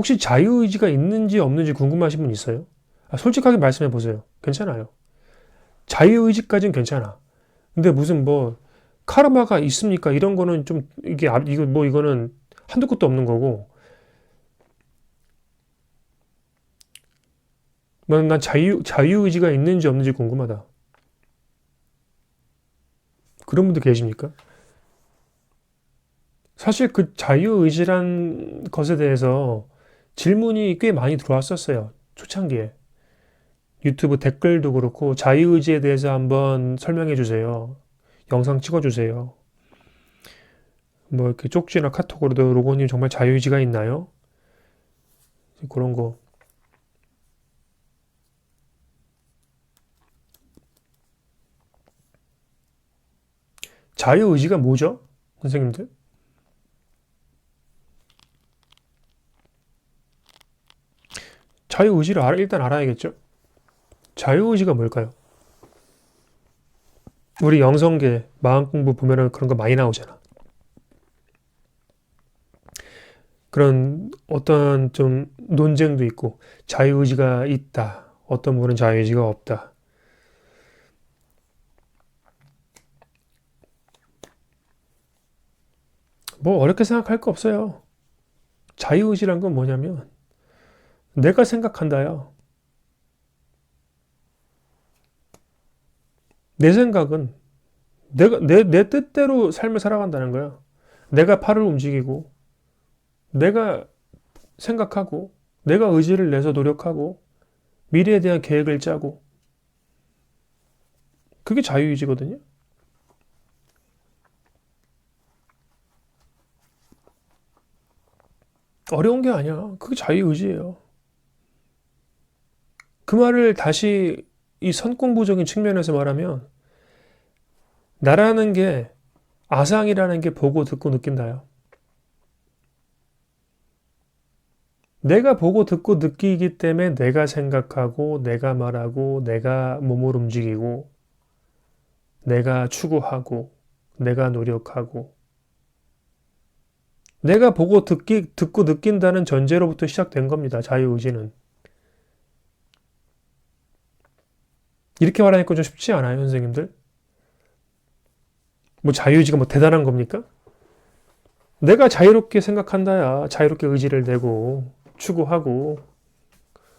혹시 자유의지가 있는지 없는지 궁금하신 분 있어요? 솔직하게 말씀해 보세요. 괜찮아요. 자유의지까지는 괜찮아. 근데 무슨 뭐 카르마가 있습니까? 이런 거는 좀 이게 이거 뭐 이거는 한도 끝도 없는 거고. 난 자유의지가 있는지 없는지 궁금하다. 그런 분들 계십니까? 사실 그 자유의지란 것에 대해서 질문이 꽤 많이 들어왔었어요. 초창기에. 유튜브 댓글도 그렇고 자유의지에 대해서 한번 설명해 주세요. 영상 찍어 주세요. 뭐 이렇게 쪽지나 카톡으로도 로고님 정말 자유의지가 있나요? 그런 거. 자유의지가 뭐죠? 선생님들? 자유의지를 일단 알아야겠죠? 자유의지가 뭘까요? 우리 영성계 마음 공부 보면은 그런 거 많이 나오잖아. 그런 어떤 좀 논쟁도 있고 자유의지가 있다. 어떤 분은 자유의지가 없다. 뭐 어렵게 생각할 거 없어요. 자유의지란 건 뭐냐면 내가 생각한다요. 내 생각은 내 뜻대로 삶을 살아간다는 거야. 내가 팔을 움직이고 내가 생각하고 내가 의지를 내서 노력하고 미래에 대한 계획을 짜고 그게 자유의지거든요. 어려운 게 아니야. 그게 자유의지예요. 그 말을 다시 이 선공부적인 측면에서 말하면 나라는 게 아상이라는 게 보고 듣고 느낀다요. 내가 보고 듣고 느끼기 때문에 내가 생각하고 내가 말하고 내가 몸을 움직이고 내가 추구하고 내가 노력하고 내가 보고 듣고 느낀다는 전제로부터 시작된 겁니다. 자유의지는. 이렇게 말하니까 좀 쉽지 않아요, 선생님들? 뭐 자유의지가 뭐 대단한 겁니까? 내가 자유롭게 생각한다야. 자유롭게 의지를 내고 추구하고.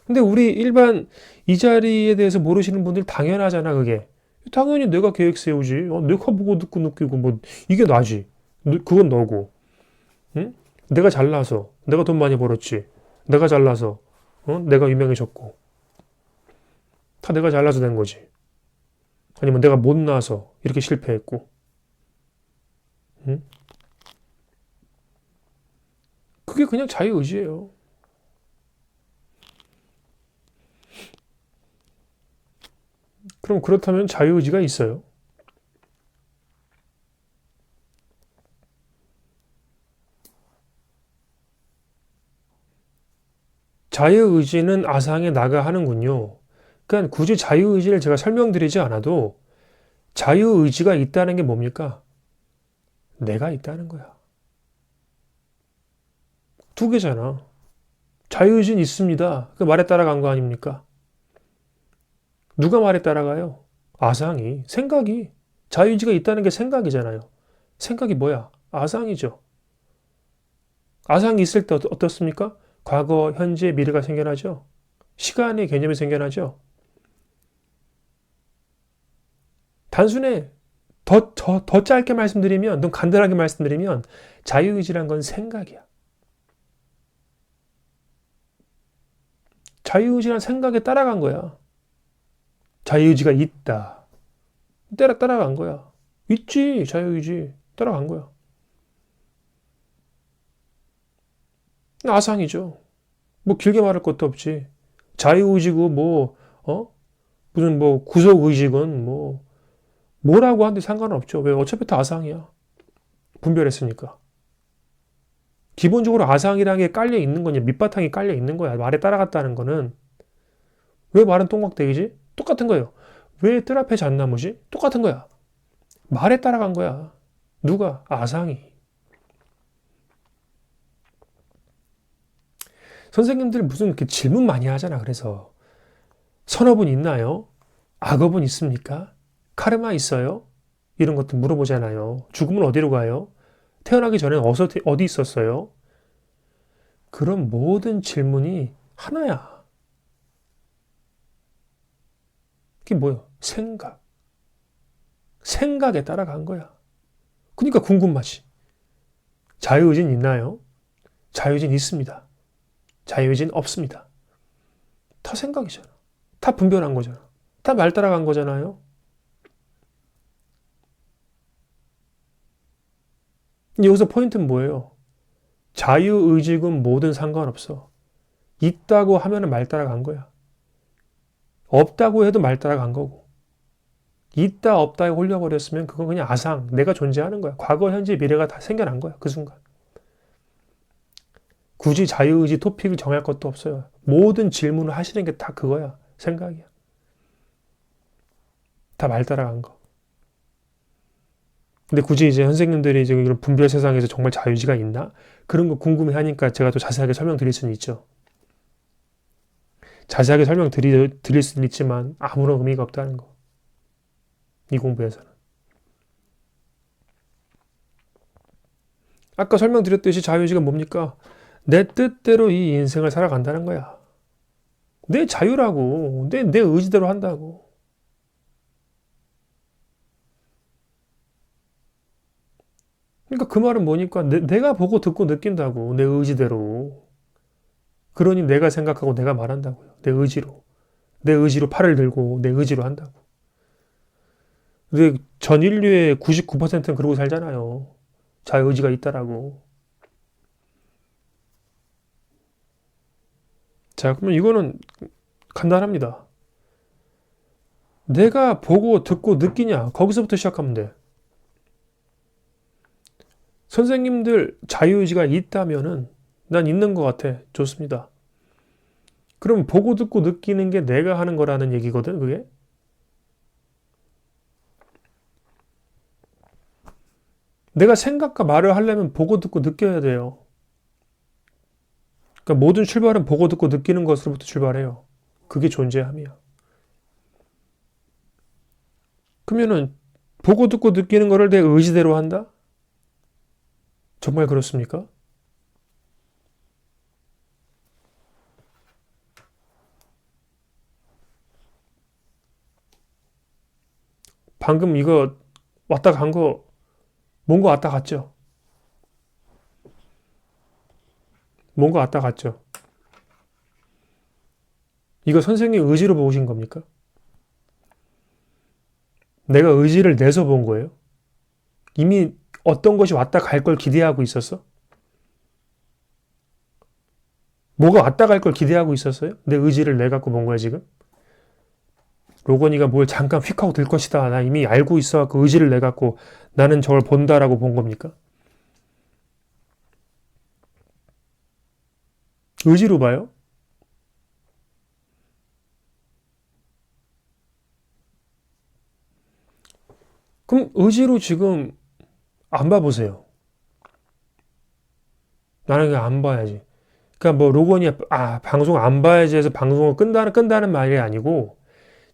근데 우리 일반 이 자리에 대해서 모르시는 분들 당연하잖아, 그게. 당연히 내가 계획 세우지. 내가 보고 듣고 느끼고 뭐 이게 나지. 그건 너고. 응? 내가 잘나서 내가 돈 많이 벌었지. 내가 잘나서 내가 유명해졌고. 다 내가 잘나서 된 거지. 아니면 내가 못나서 이렇게 실패했고. 응? 그게 그냥 자유의지예요. 그럼 그렇다면 자유의지가 있어요? 자유의지는 아상에 나가 하는군요. 그러니까 굳이 자유의지를 제가 설명드리지 않아도 자유의지가 있다는 게 뭡니까? 내가 있다는 거야. 두 개잖아. 자유의지는 있습니다. 그 말에 따라간 거 아닙니까? 누가 말에 따라가요? 아상이, 생각이. 자유의지가 있다는 게 생각이잖아요. 생각이 뭐야? 아상이죠. 아상이 있을 때 어떻습니까? 과거, 현재, 미래가 생겨나죠. 시간의 개념이 생겨나죠. 단순히 더 짧게 말씀드리면, 더 간단하게 말씀드리면 자유의지란 건 생각이야. 자유의지란 생각에 따라간 거야. 자유의지가 있다. 따라간 거야. 있지, 자유의지. 따라간 거야. 아상이죠. 뭐 길게 말할 것도 없지. 자유의지고 뭐, 무슨 뭐 구속의지건 뭐, 뭐라고 하는데 상관없죠. 왜? 어차피 다 아상이야. 분별했으니까. 기본적으로 아상이라는 게 깔려 있는 거냐, 밑바탕이 깔려 있는 거야. 말에 따라갔다는 거는. 왜 말은 똥막대기지? 똑같은 거예요. 왜 뜰 앞에 잣나무지? 똑같은 거야. 말에 따라간 거야. 누가? 아상이. 선생님들 무슨 이렇게 질문 많이 하잖아. 그래서 선업은 있나요? 악업은 있습니까? 카르마 있어요? 이런 것들 물어보잖아요. 죽으면 어디로 가요? 태어나기 전에 어디 있었어요? 그런 모든 질문이 하나야. 그게 뭐야? 생각. 생각에 따라간 거야. 그러니까 궁금하지. 자유의지는 있나요? 자유의지는 있습니다. 자유의지는 없습니다. 다 생각이잖아. 다 분별한 거잖아. 다 말 따라간 거잖아요. 여기서 포인트는 뭐예요? 자유의지군 뭐든 상관없어. 있다고 하면 말 따라간 거야. 없다고 해도 말 따라간 거고. 있다 없다에 홀려버렸으면 그건 그냥 아상, 내가 존재하는 거야. 과거, 현재, 미래가 다 생겨난 거야. 그 순간. 굳이 자유의지 토픽을 정할 것도 없어요. 모든 질문을 하시는 게 다 그거야. 생각이야. 다 말 따라간 거. 근데 굳이 이제 선생님들이 이제 이런 분별 세상에서 정말 자유의지가 있나? 그런 거 궁금해 하니까 제가 또 자세하게 설명드릴 수는 있죠. 자세하게 드릴 수는 있지만 아무런 의미가 없다는 거. 이 공부에서는. 아까 설명드렸듯이 자유의지가 뭡니까? 내 뜻대로 이 인생을 살아간다는 거야. 내 자유라고. 내 의지대로 한다고. 그러니까 그 말은 뭐니까 내가 보고 듣고 느낀다고. 내 의지대로. 그러니 내가 생각하고 내가 말한다고요. 내 의지로. 내 의지로 팔을 들고 내 의지로 한다고. 근데 전 인류의 99%는 그러고 살잖아요. 자유의지가 있다라고. 자, 그러면 이거는 간단합니다. 내가 보고 듣고 느끼냐? 거기서부터 시작하면 돼. 선생님들 자유의지가 있다면은 난 있는 것 같아. 좋습니다. 그럼 보고 듣고 느끼는 게 내가 하는 거라는 얘기거든, 그게. 내가 생각과 말을 하려면 보고 듣고 느껴야 돼요. 그러니까 모든 출발은 보고 듣고 느끼는 것으로부터 출발해요. 그게 존재함이야. 그러면은 보고 듣고 느끼는 거를 내 의지대로 한다? 정말 그렇습니까? 방금 이거 왔다 간 거, 뭔가 왔다 갔죠? 뭔가 왔다 갔죠? 이거 선생님 의지로 보신 겁니까? 내가 의지를 내서 본 거예요? 이미 어떤 것이 왔다 갈 걸 기대하고 있었어? 뭐가 왔다 갈 걸 기대하고 있었어요? 내 의지를 내 갖고 본 거야, 지금? 로건이가 뭘 잠깐 휙 하고 들 것이다. 나 이미 알고 있어. 그 의지를 내 갖고 나는 저걸 본다라고 본 겁니까? 의지로 봐요? 그럼 의지로 지금 안 봐보세요. 나는 그냥 안 봐야지. 그러니까 뭐 로건이 방송 안 봐야지 해서 방송을 끈다는 말이 아니고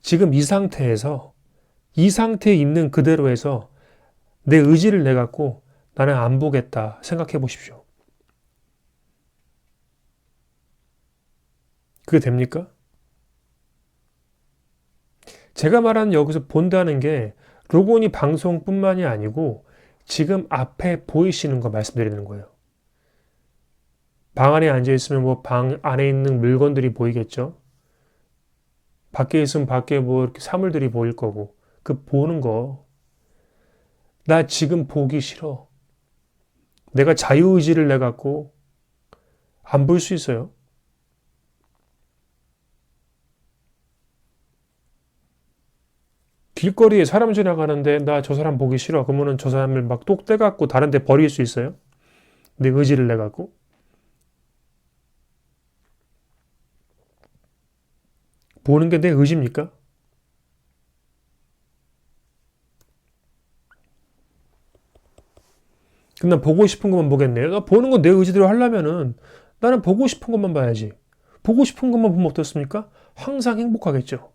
지금 이 상태에 있는 그대로 해서 내 의지를 내 갖고 나는 안 보겠다 생각해 보십시오. 그게 됩니까? 제가 말하는 여기서 본다는 게 로건이 방송뿐만이 아니고 지금 앞에 보이시는 거 말씀드리는 거예요. 방 안에 앉아 있으면 뭐 방 안에 있는 물건들이 보이겠죠? 밖에 있으면 밖에 뭐 이렇게 사물들이 보일 거고 그 보는 거 나 지금 보기 싫어. 내가 자유의지를 내 갖고 안 볼 수 있어요. 길거리에 사람 지나가는데 나 저 사람 보기 싫어. 그러면은 저 사람을 막 똑 떼갖고 다른 데 버릴 수 있어요? 내 의지를 내 갖고. 보는 게 내 의지입니까? 그럼 난 보고 싶은 것만 보겠네. 나 보는 건 내 의지대로 하려면은 나는 보고 싶은 것만 봐야지. 보고 싶은 것만 보면 어떻습니까? 항상 행복하겠죠.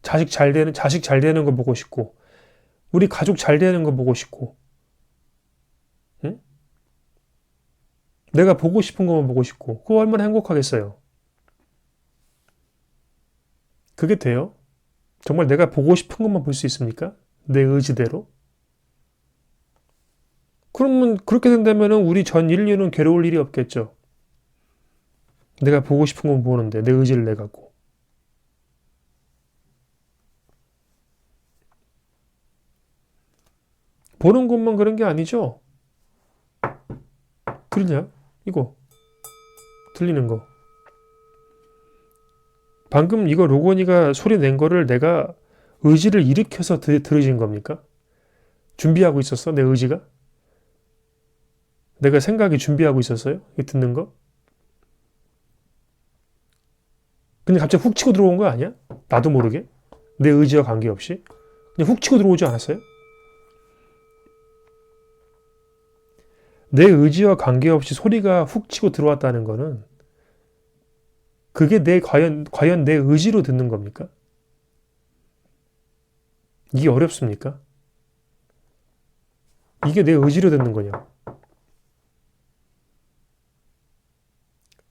자식 잘 되는 거 보고 싶고, 우리 가족 잘 되는 거 보고 싶고, 응? 내가 보고 싶은 것만 보고 싶고, 그거 얼마나 행복하겠어요. 그게 돼요? 정말 내가 보고 싶은 것만 볼 수 있습니까? 내 의지대로? 그러면 그렇게 된다면 우리 전 인류는 괴로울 일이 없겠죠. 내가 보고 싶은 건 보는데 내 의지를 내 갖고. 보는 것만 그런 게 아니죠. 들리냐? 이거 들리는 거. 방금 이거 로건이가 소리 낸 거를 내가 의지를 일으켜서 들으신 겁니까? 준비하고 있었어? 내 의지가? 내가 생각이 준비하고 있었어요? 이 듣는 거? 근데 갑자기 훅 치고 들어온 거 아니야? 나도 모르게? 내 의지와 관계없이? 그냥 훅 치고 들어오지 않았어요? 내 의지와 관계없이 소리가 훅 치고 들어왔다는 거는 그게 과연 내 의지로 듣는 겁니까? 이게 어렵습니까? 이게 내 의지로 듣는 거냐?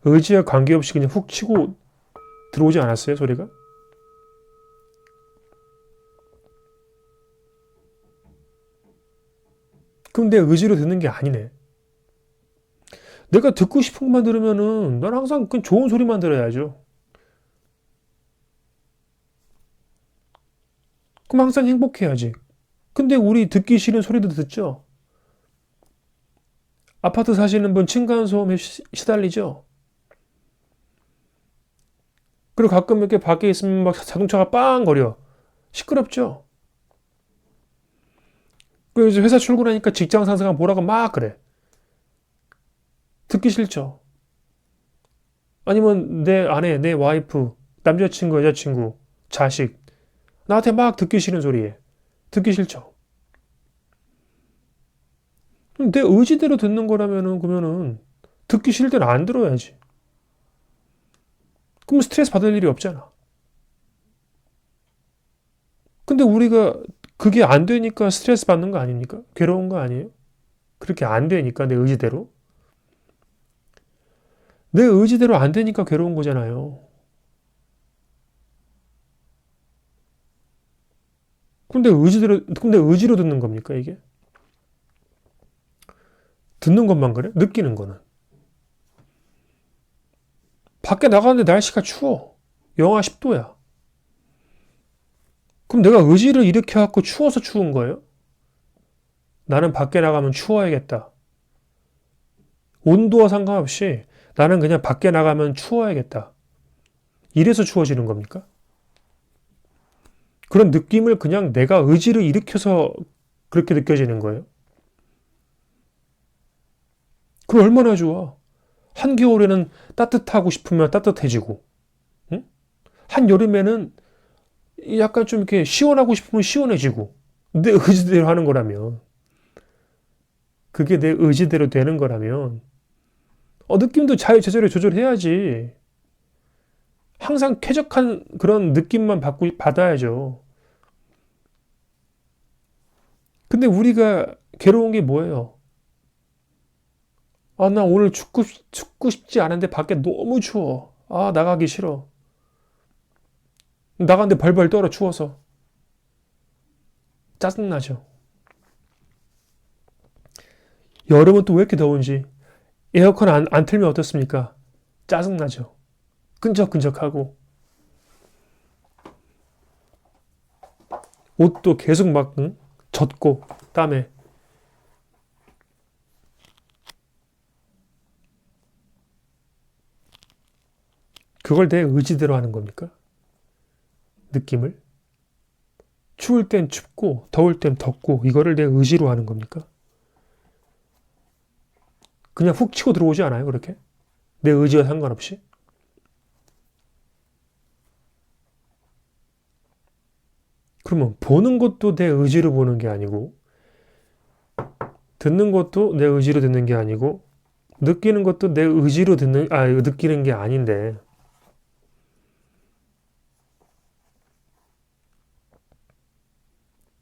의지와 관계없이 그냥 훅 치고 들어오지 않았어요, 소리가? 그럼 내 의지로 듣는 게 아니네. 내가 듣고 싶은 것만 들으면은 난 항상 그 좋은 소리만 들어야죠. 그럼 항상 행복해야지. 근데 우리 듣기 싫은 소리도 듣죠? 아파트 사시는 분 층간소음에 시달리죠? 그리고 가끔 이렇게 밖에 있으면 막 자동차가 빵 거려. 시끄럽죠? 그리고 이제 회사 출근하니까 직장 상사가 뭐라고 막 그래. 듣기 싫죠? 아니면 내 아내, 내 와이프, 남자친구, 여자친구, 자식 나한테 막 듣기 싫은 소리에 듣기 싫죠? 내 의지대로 듣는 거라면은 그러면은 듣기 싫을 때는 안 들어야지. 그럼 스트레스 받을 일이 없잖아. 근데 우리가 그게 안 되니까 스트레스 받는 거 아닙니까? 괴로운 거 아니에요? 그렇게 안 되니까 내 의지대로. 내 의지대로 안 되니까 괴로운 거잖아요. 근데 의지로 듣는 겁니까, 이게? 듣는 것만 그래? 느끼는 거는. 밖에 나가는데 날씨가 추워. 영하 10도야. 그럼 내가 의지를 일으켜갖고 추워서 추운 거예요? 나는 밖에 나가면 추워야겠다. 온도와 상관없이 나는 그냥 밖에 나가면 추워야겠다. 이래서 추워지는 겁니까? 그런 느낌을 그냥 내가 의지를 일으켜서 그렇게 느껴지는 거예요. 그럼 얼마나 좋아. 한겨울에는 따뜻하고 싶으면 따뜻해지고, 응? 한여름에는 약간 좀 이렇게 시원하고 싶으면 시원해지고, 내 의지대로 하는 거라면, 그게 내 의지대로 되는 거라면, 느낌도 자유자재로 조절해야지. 항상 쾌적한 그런 느낌만 받아야죠. 근데 우리가 괴로운 게 뭐예요? 아, 나 오늘 춥고 싶지 않은데 밖에 너무 추워. 아, 나가기 싫어. 나가는데 벌벌 떨어 추워서. 짜증나죠. 여름은 또 왜 이렇게 더운지. 에어컨 안 틀면 어떻습니까? 짜증나죠. 끈적끈적하고. 옷도 계속 막, 응? 젖고, 땀에. 그걸 내 의지대로 하는 겁니까? 느낌을? 추울 땐 춥고, 더울 땐 덥고, 이거를 내 의지로 하는 겁니까? 그냥 훅 치고 들어오지 않아요, 그렇게? 내 의지와 상관없이? 그러면 보는 것도 내 의지로 보는 게 아니고, 듣는 것도 내 의지로 듣는 게 아니고, 느끼는 것도 내 의지로 느끼는 게 아닌데.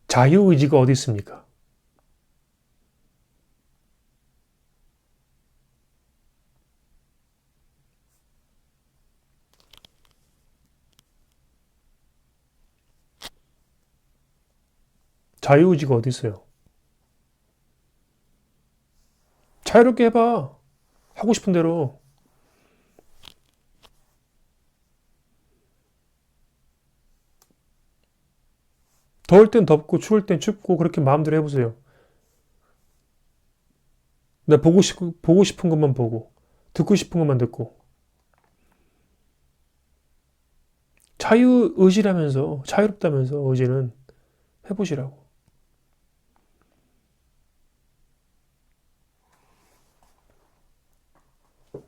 자유의지가 어디 있습니까? 자유의지가 어디 있어요? 자유롭게 해봐. 하고 싶은 대로. 더울 땐 덥고 추울 땐 춥고 그렇게 마음대로 해보세요. 나 보고 싶은 것만 보고 듣고 싶은 것만 듣고 자유의지라면서 자유롭다면서 의지는 해보시라고.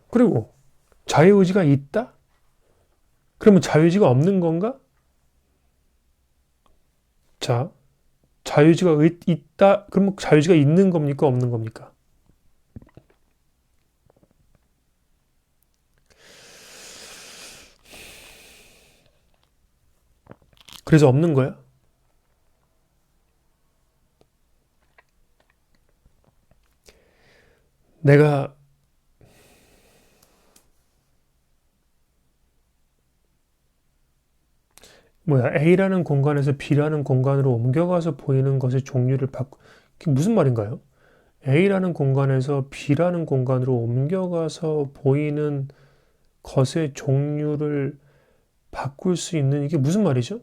그리고 자유의지가 있다? 그러면 자유의지가 없는 건가? 자, 자유의지가 있다? 그러면 자유의지가 있는 겁니까? 없는 겁니까? 그래서 없는 거야? 내가 A라는 공간에서 B라는 공간으로 옮겨가서 보이는 것의 종류를 그게 무슨 말인가요? A라는 공간에서 B라는 공간으로 옮겨가서 보이는 것의 종류를 바꿀 수 있는 이게 무슨 말이죠?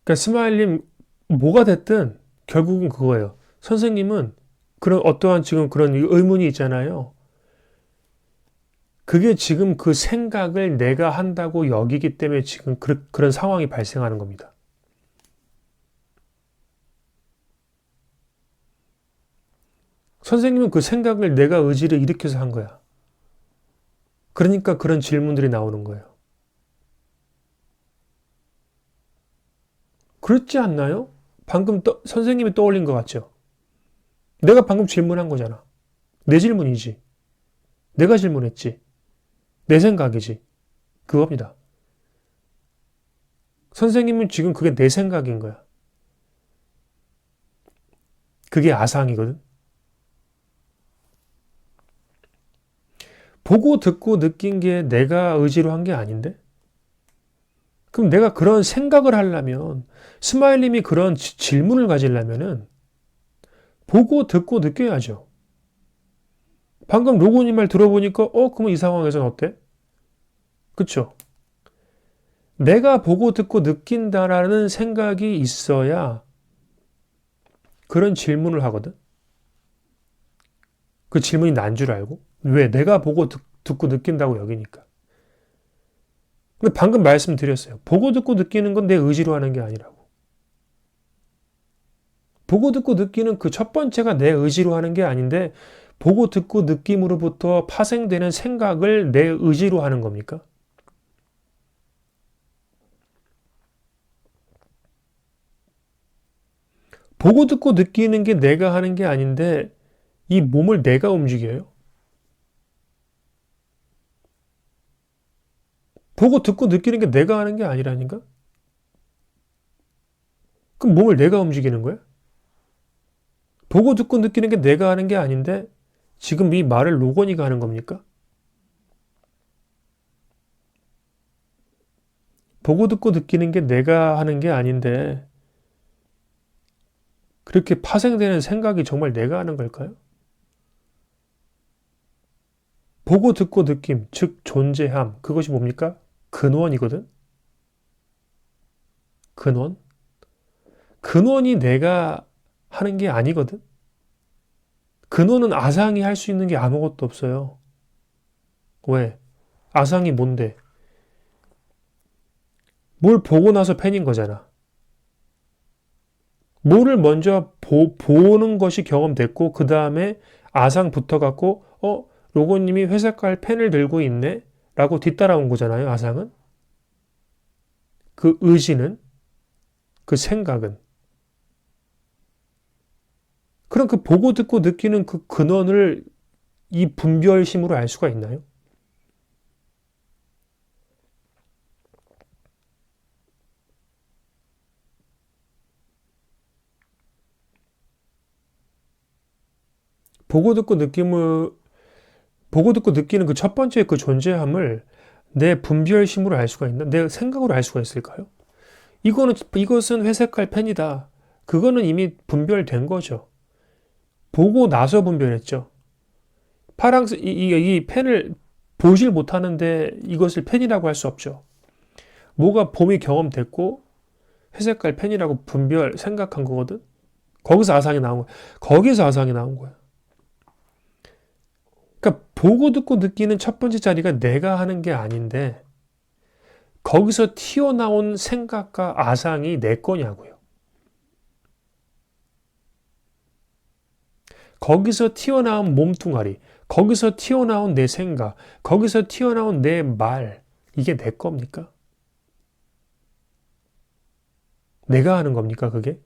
그러니까 스마일님 뭐가 됐든 결국은 그거예요. 선생님은 그런 어떠한 지금 그런 의문이 있잖아요. 그게 지금 그 생각을 내가 한다고 여기기 때문에 지금 그런 상황이 발생하는 겁니다. 선생님은 그 생각을 내가 의지를 일으켜서 한 거야. 그러니까 그런 질문들이 나오는 거예요. 그렇지 않나요? 방금 선생님이 떠올린 것 같죠? 내가 방금 질문한 거잖아. 내 질문이지. 내가 질문했지. 내 생각이지. 그겁니다. 선생님은 지금 그게 내 생각인 거야. 그게 아상이거든. 보고 듣고 느낀 게 내가 의지로 한 게 아닌데? 그럼 내가 그런 생각을 하려면, 스마일님이 그런 질문을 가지려면은, 보고 듣고 느껴야죠. 방금 로고님 말 들어보니까, 그러면 이 상황에서는 어때? 그쵸? 내가 보고 듣고 느낀다라는 생각이 있어야 그런 질문을 하거든? 그 질문이 난 줄 알고? 왜? 내가 보고 듣고 느낀다고 여기니까. 근데 방금 말씀드렸어요. 보고 듣고 느끼는 건 내 의지로 하는 게 아니라고. 보고 듣고 느끼는 그 첫 번째가 내 의지로 하는 게 아닌데, 보고 듣고 느낌으로부터 파생되는 생각을 내 의지로 하는 겁니까? 보고 듣고 느끼는 게 내가 하는 게 아닌데, 이 몸을 내가 움직여요? 보고 듣고 느끼는 게 내가 하는 게 아니라니까? 그럼 몸을 내가 움직이는 거야? 보고 듣고 느끼는 게 내가 하는 게 아닌데 지금 이 말을 로건이가 하는 겁니까? 보고 듣고 느끼는 게 내가 하는 게 아닌데 그렇게 파생되는 생각이 정말 내가 하는 걸까요? 보고 듣고 느낌, 즉 존재함, 그것이 뭡니까? 근원이거든? 근원? 근원이 내가 하는 게 아니거든? 근원은 아상이 할 수 있는 게 아무것도 없어요. 왜? 아상이 뭔데? 뭘 보고 나서 팬인 거잖아. 뭐를 먼저 보는 것이 경험됐고 그 다음에 아상 붙어갖고 로고님이 회색깔 펜을 들고 있네? 라고 뒤따라온 거잖아요. 아상은. 그 의지는, 그 생각은. 그럼 그 보고 듣고 느끼는 그 근원을 이 분별심으로 알 수가 있나요? 보고 듣고 느낌을, 보고 듣고 느끼는 그 첫 번째 그 존재함을 내 분별심으로 알 수가 있나? 내 생각으로 알 수가 있을까요? 이것은 회색깔 펜이다. 그거는 이미 분별된 거죠. 보고 나서 분별했죠. 파랑색, 이 펜을 보질 못하는데 이것을 펜이라고 할 수 없죠. 뭐가 봄이 경험됐고 회색깔 펜이라고 생각한 거거든. 거기서 아상이 나온 거야. 거기서 아상이 나온 거야. 그러니까 보고 듣고 느끼는 첫 번째 자리가 내가 하는 게 아닌데 거기서 튀어나온 생각과 아상이 내 거냐고요. 거기서 튀어나온 몸뚱아리, 거기서 튀어나온 내 생각, 거기서 튀어나온 내 말, 이게 내 겁니까? 내가 하는 겁니까, 그게?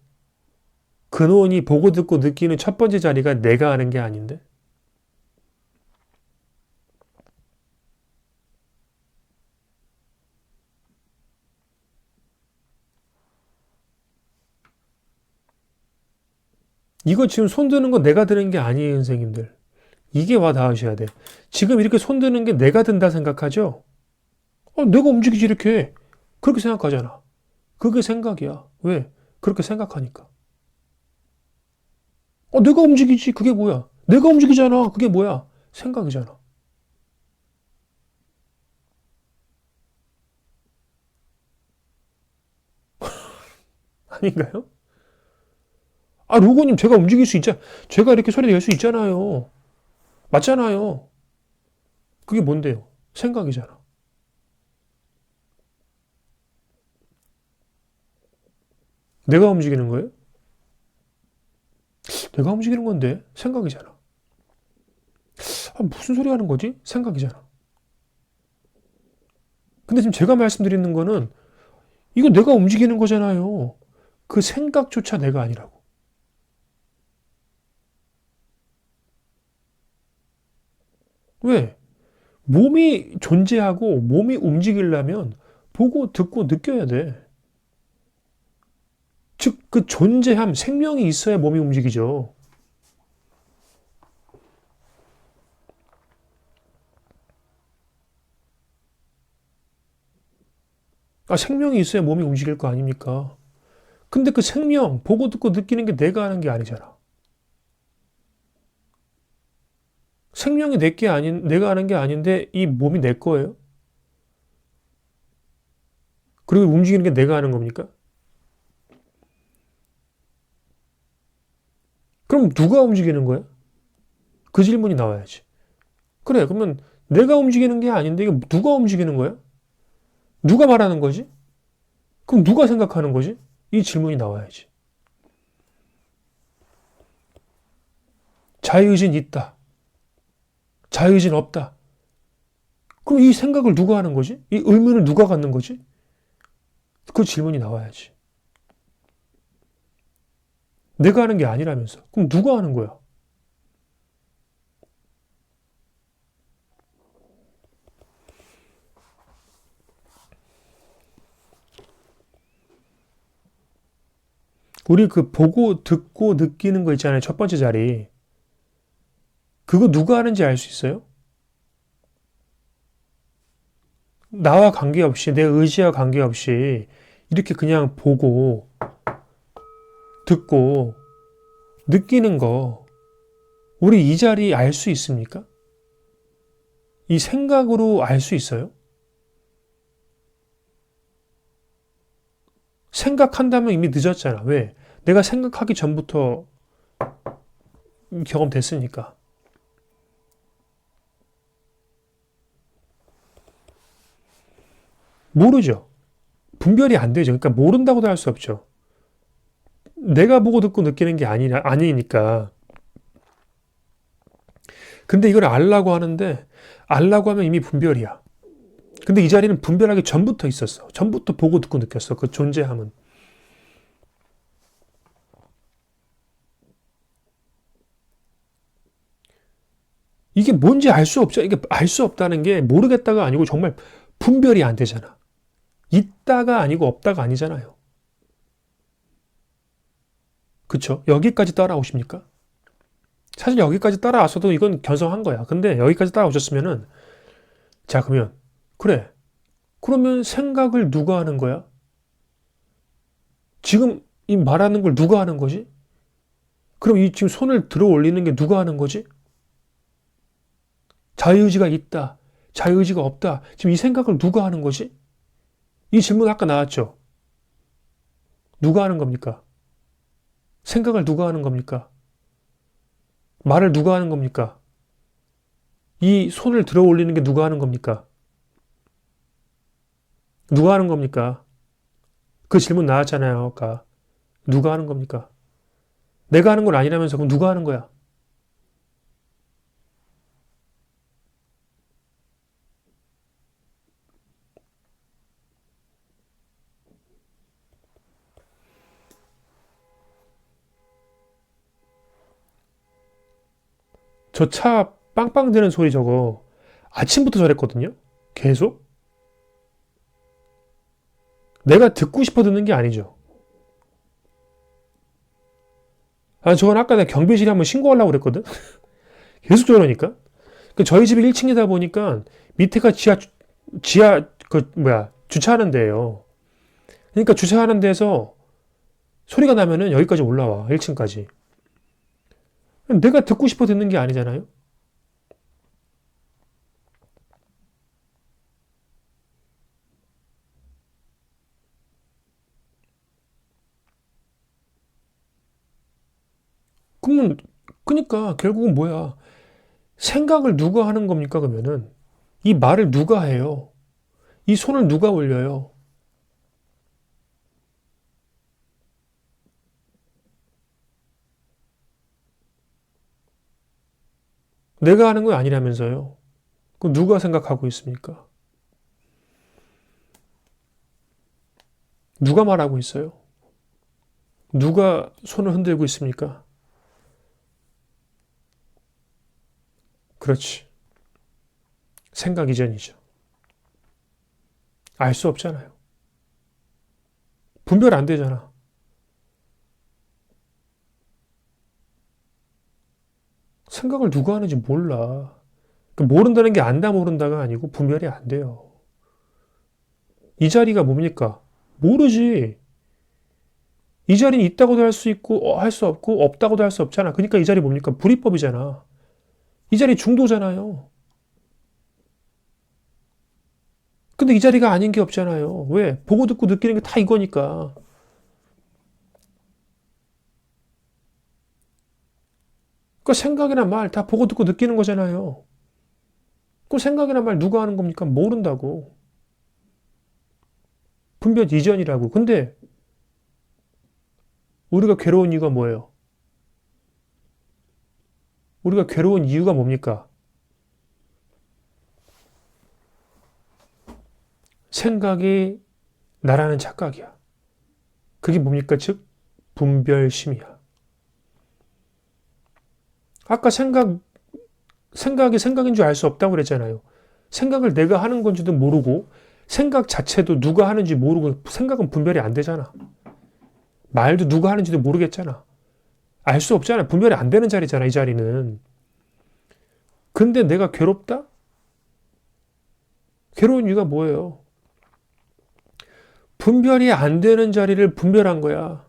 근원이 보고 듣고 느끼는 첫 번째 자리가 내가 하는 게 아닌데? 이거 지금 손 드는 거 내가 드는 게 아니에요, 선생님들. 이게 와 닿으셔야 돼. 지금 이렇게 손 드는 게 내가 든다 생각하죠? 내가 움직이지, 이렇게. 그렇게 생각하잖아. 그게 생각이야. 왜? 그렇게 생각하니까. 내가 움직이지. 그게 뭐야? 내가 움직이잖아. 그게 뭐야? 생각이잖아. 아닌가요? 로고님, 제가 움직일 수 있잖아. 제가 이렇게 소리 낼 수 있잖아요. 맞잖아요. 그게 뭔데요? 생각이잖아. 내가 움직이는 거예요? 내가 움직이는 건데, 생각이잖아. 무슨 소리 하는 거지? 생각이잖아. 근데 지금 제가 말씀드리는 거는, 이거 내가 움직이는 거잖아요. 그 생각조차 내가 아니라고. 왜? 몸이 존재하고 몸이 움직이려면 보고 듣고 느껴야 돼. 즉, 그 존재함, 생명이 있어야 몸이 움직이죠. 생명이 있어야 몸이 움직일 거 아닙니까? 근데 그 생명, 보고 듣고 느끼는 게 내가 하는 게 아니잖아. 생명이 내가 하는 게 아닌데 이 몸이 내 거예요? 그리고 움직이는 게 내가 하는 겁니까? 그럼 누가 움직이는 거야? 그 질문이 나와야지. 그래, 그러면 내가 움직이는 게 아닌데 이게 누가 움직이는 거야? 누가 말하는 거지? 그럼 누가 생각하는 거지? 이 질문이 나와야지. 자유의지는 있다. 자유의지는 없다. 그럼 이 생각을 누가 하는 거지? 이 의문을 누가 갖는 거지? 그 질문이 나와야지. 내가 하는 게 아니라면서. 그럼 누가 하는 거야? 우리 그 보고 듣고 느끼는 거 있잖아요. 첫 번째 자리. 그거 누가 하는지 알 수 있어요? 나와 관계없이, 내 의지와 관계없이 이렇게 그냥 보고 듣고 느끼는 거, 우리 이 자리 알 수 있습니까? 이 생각으로 알 수 있어요? 생각한다면 이미 늦었잖아. 왜? 내가 생각하기 전부터 경험됐으니까. 모르죠. 분별이 안 되죠. 그러니까 모른다고도 할 수 없죠. 내가 보고 듣고 느끼는 게 아니니까. 근데 이걸 알라고 하는데, 알라고 하면 이미 분별이야. 근데 이 자리는 분별하기 전부터 있었어. 전부터 보고 듣고 느꼈어. 그 존재함은. 이게 뭔지 알 수 없죠. 이게 알 수 없다는 게 모르겠다가 아니고 정말 분별이 안 되잖아. 있다가 아니고 없다가 아니잖아요. 그쵸? 여기까지 따라오십니까? 사실 여기까지 따라왔어도 이건 견성한 거야. 근데 여기까지 따라오셨으면은, 자, 그러면, 그래. 그러면 생각을 누가 하는 거야? 지금 이 말하는 걸 누가 하는 거지? 그럼 이 지금 손을 들어 올리는 게 누가 하는 거지? 자유의지가 있다. 자유의지가 없다. 지금 이 생각을 누가 하는 거지? 이 질문 아까 나왔죠? 누가 하는 겁니까? 생각을 누가 하는 겁니까? 말을 누가 하는 겁니까? 이 손을 들어 올리는 게 누가 하는 겁니까? 누가 하는 겁니까? 그 질문 나왔잖아요, 아까. 누가 하는 겁니까? 내가 하는 건 아니라면서 그럼 누가 하는 거야? 저 차 빵빵 대는 소리 저거 아침부터 저랬거든요? 계속? 내가 듣고 싶어 듣는 게 아니죠. 아, 저건 아까 내가 경비실에 한번 신고하려고 그랬거든? 계속 저러니까? 그 저희 집이 1층이다 보니까 밑에가 주차하는 데예요. 그러니까 주차하는 데서 소리가 나면은 여기까지 올라와, 1층까지. 내가 듣고 싶어 듣는 게 아니잖아요? 그러면, 그니까 결국은 뭐야? 생각을 누가 하는 겁니까, 그러면은? 이 말을 누가 해요? 이 손을 누가 올려요? 내가 하는 건 아니라면서요. 그 누가 생각하고 있습니까? 누가 말하고 있어요? 누가 손을 흔들고 있습니까? 그렇지. 생각 이전이죠. 알 수 없잖아요. 분별 안 되잖아. 생각을 누가 하는지 몰라. 모른다는 게 안다 모른다가 아니고 분별이 안 돼요. 이 자리가 뭡니까? 모르지. 이 자리는 있다고도 할 수 있고 할 수 없고 없다고도 할 수 없잖아. 그러니까 이 자리 뭡니까? 불이법이잖아. 이 자리 중도잖아요. 근데 이 자리가 아닌 게 없잖아요. 왜? 보고 듣고 느끼는 게 다 이거니까. 그 생각이나 말 다 보고 듣고 느끼는 거잖아요. 그 생각이나 말 누가 하는 겁니까? 모른다고. 분별 이전이라고. 근데 우리가 괴로운 이유가 뭐예요? 우리가 괴로운 이유가 뭡니까? 생각이 나라는 착각이야. 그게 뭡니까? 즉, 분별심이야. 아까 생각이 생각인 줄 알 수 없다고 그랬잖아요. 생각을 내가 하는 건지도 모르고, 생각 자체도 누가 하는지 모르고, 생각은 분별이 안 되잖아. 말도 누가 하는지도 모르겠잖아. 알 수 없잖아. 분별이 안 되는 자리잖아, 이 자리는. 근데 내가 괴롭다? 괴로운 이유가 뭐예요? 분별이 안 되는 자리를 분별한 거야.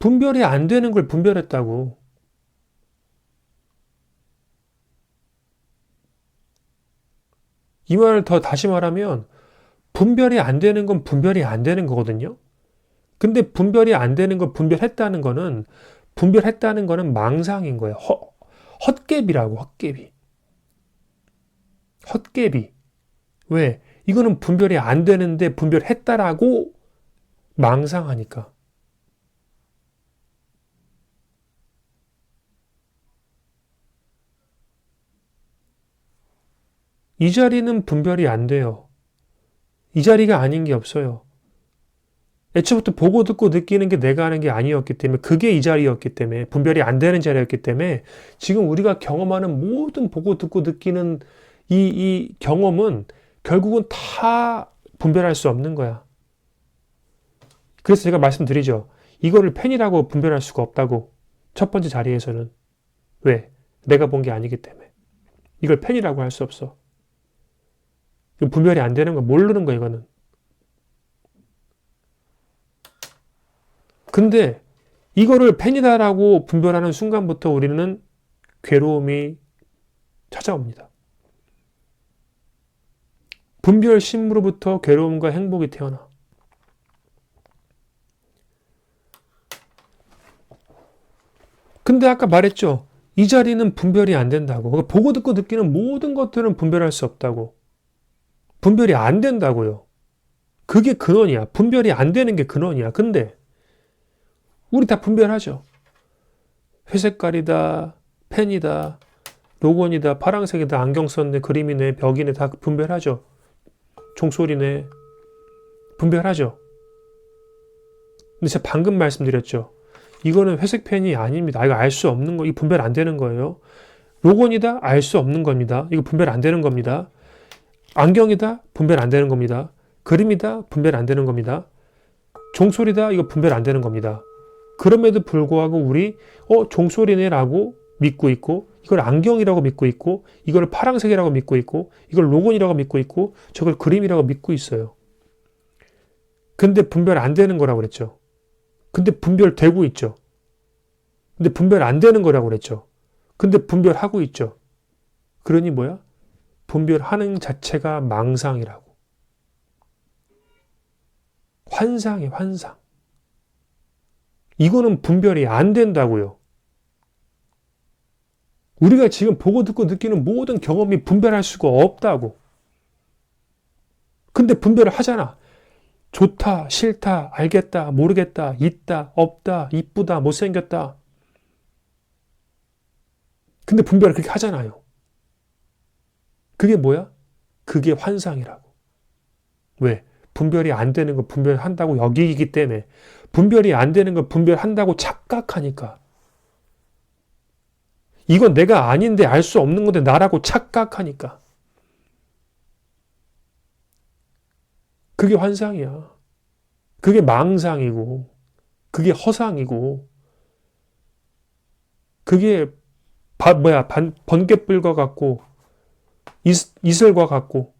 분별이 안 되는 걸 분별했다고. 이 말을 더 다시 말하면 분별이 안 되는 건 분별이 안 되는 거거든요. 근데 분별이 안 되는 걸 분별했다는 거는 망상인 거예요. 헛개비라고, 헛개비. 헛개비. 왜? 이거는 분별이 안 되는데 분별했다라고 망상하니까. 이 자리는 분별이 안 돼요. 이 자리가 아닌 게 없어요. 애초부터 보고 듣고 느끼는 게 내가 하는 게 아니었기 때문에 그게 이 자리였기 때문에 분별이 안 되는 자리였기 때문에 지금 우리가 경험하는 모든 보고 듣고 느끼는 이 경험은 결국은 다 분별할 수 없는 거야. 그래서 제가 말씀드리죠. 이거를 펜이라고 분별할 수가 없다고. 첫 번째 자리에서는. 왜? 내가 본 게 아니기 때문에. 이걸 펜이라고 할 수 없어. 이거 분별이 안 되는 거 모르는 거 이거는. 근데 이거를 펜이다라고 분별하는 순간부터 우리는 괴로움이 찾아옵니다. 분별심으로부터 괴로움과 행복이 태어나. 근데 아까 말했죠. 이 자리는 분별이 안 된다고. 그러니까 보고 듣고 느끼는 모든 것들은 분별할 수 없다고. 분별이 안 된다고요. 그게 근원이야. 분별이 안 되는 게 근원이야. 근데 우리 다 분별하죠. 회색깔이다, 펜이다, 로건이다, 파란색이다, 안경 썼네, 그림이네, 벽이네 다 분별하죠. 종소리네. 분별하죠. 근데 제가 방금 말씀드렸죠. 이거는 회색 펜이 아닙니다. 이거 알 수 없는 거, 이 분별 안 되는 거예요. 로건이다? 알 수 없는 겁니다. 이거 분별 안 되는 겁니다. 안경이다? 분별 안 되는 겁니다. 그림이다? 분별 안 되는 겁니다. 종소리다? 이거 분별 안 되는 겁니다. 그럼에도 불구하고 우리 종소리네라고 믿고 있고 이걸 안경이라고 믿고 있고 이걸 파란색이라고 믿고 있고 이걸 로건이라고 믿고 있고 저걸 그림이라고 믿고 있어요. 근데 분별 안 되는 거라고 그랬죠. 근데 분별되고 있죠. 근데 분별 안 되는 거라고 그랬죠. 근데 분별하고 있죠. 그러니 뭐야? 분별하는 자체가 망상이라고. 환상이에요, 환상. 이거는 분별이 안 된다고요. 우리가 지금 보고 듣고 느끼는 모든 경험이 분별할 수가 없다고. 근데 분별을 하잖아. 좋다, 싫다, 알겠다, 모르겠다, 있다, 없다, 이쁘다, 못생겼다. 근데 분별을 그렇게 하잖아요. 그게 뭐야? 그게 환상이라고. 왜? 분별이 안 되는 거 분별한다고 여기기 때문에. 분별이 안 되는 거 분별한다고 착각하니까. 이건 내가 아닌데 알 수 없는 건데 나라고 착각하니까. 그게 환상이야. 그게 망상이고, 그게 허상이고, 그게 번갯불과 같고, 이슬과 같고,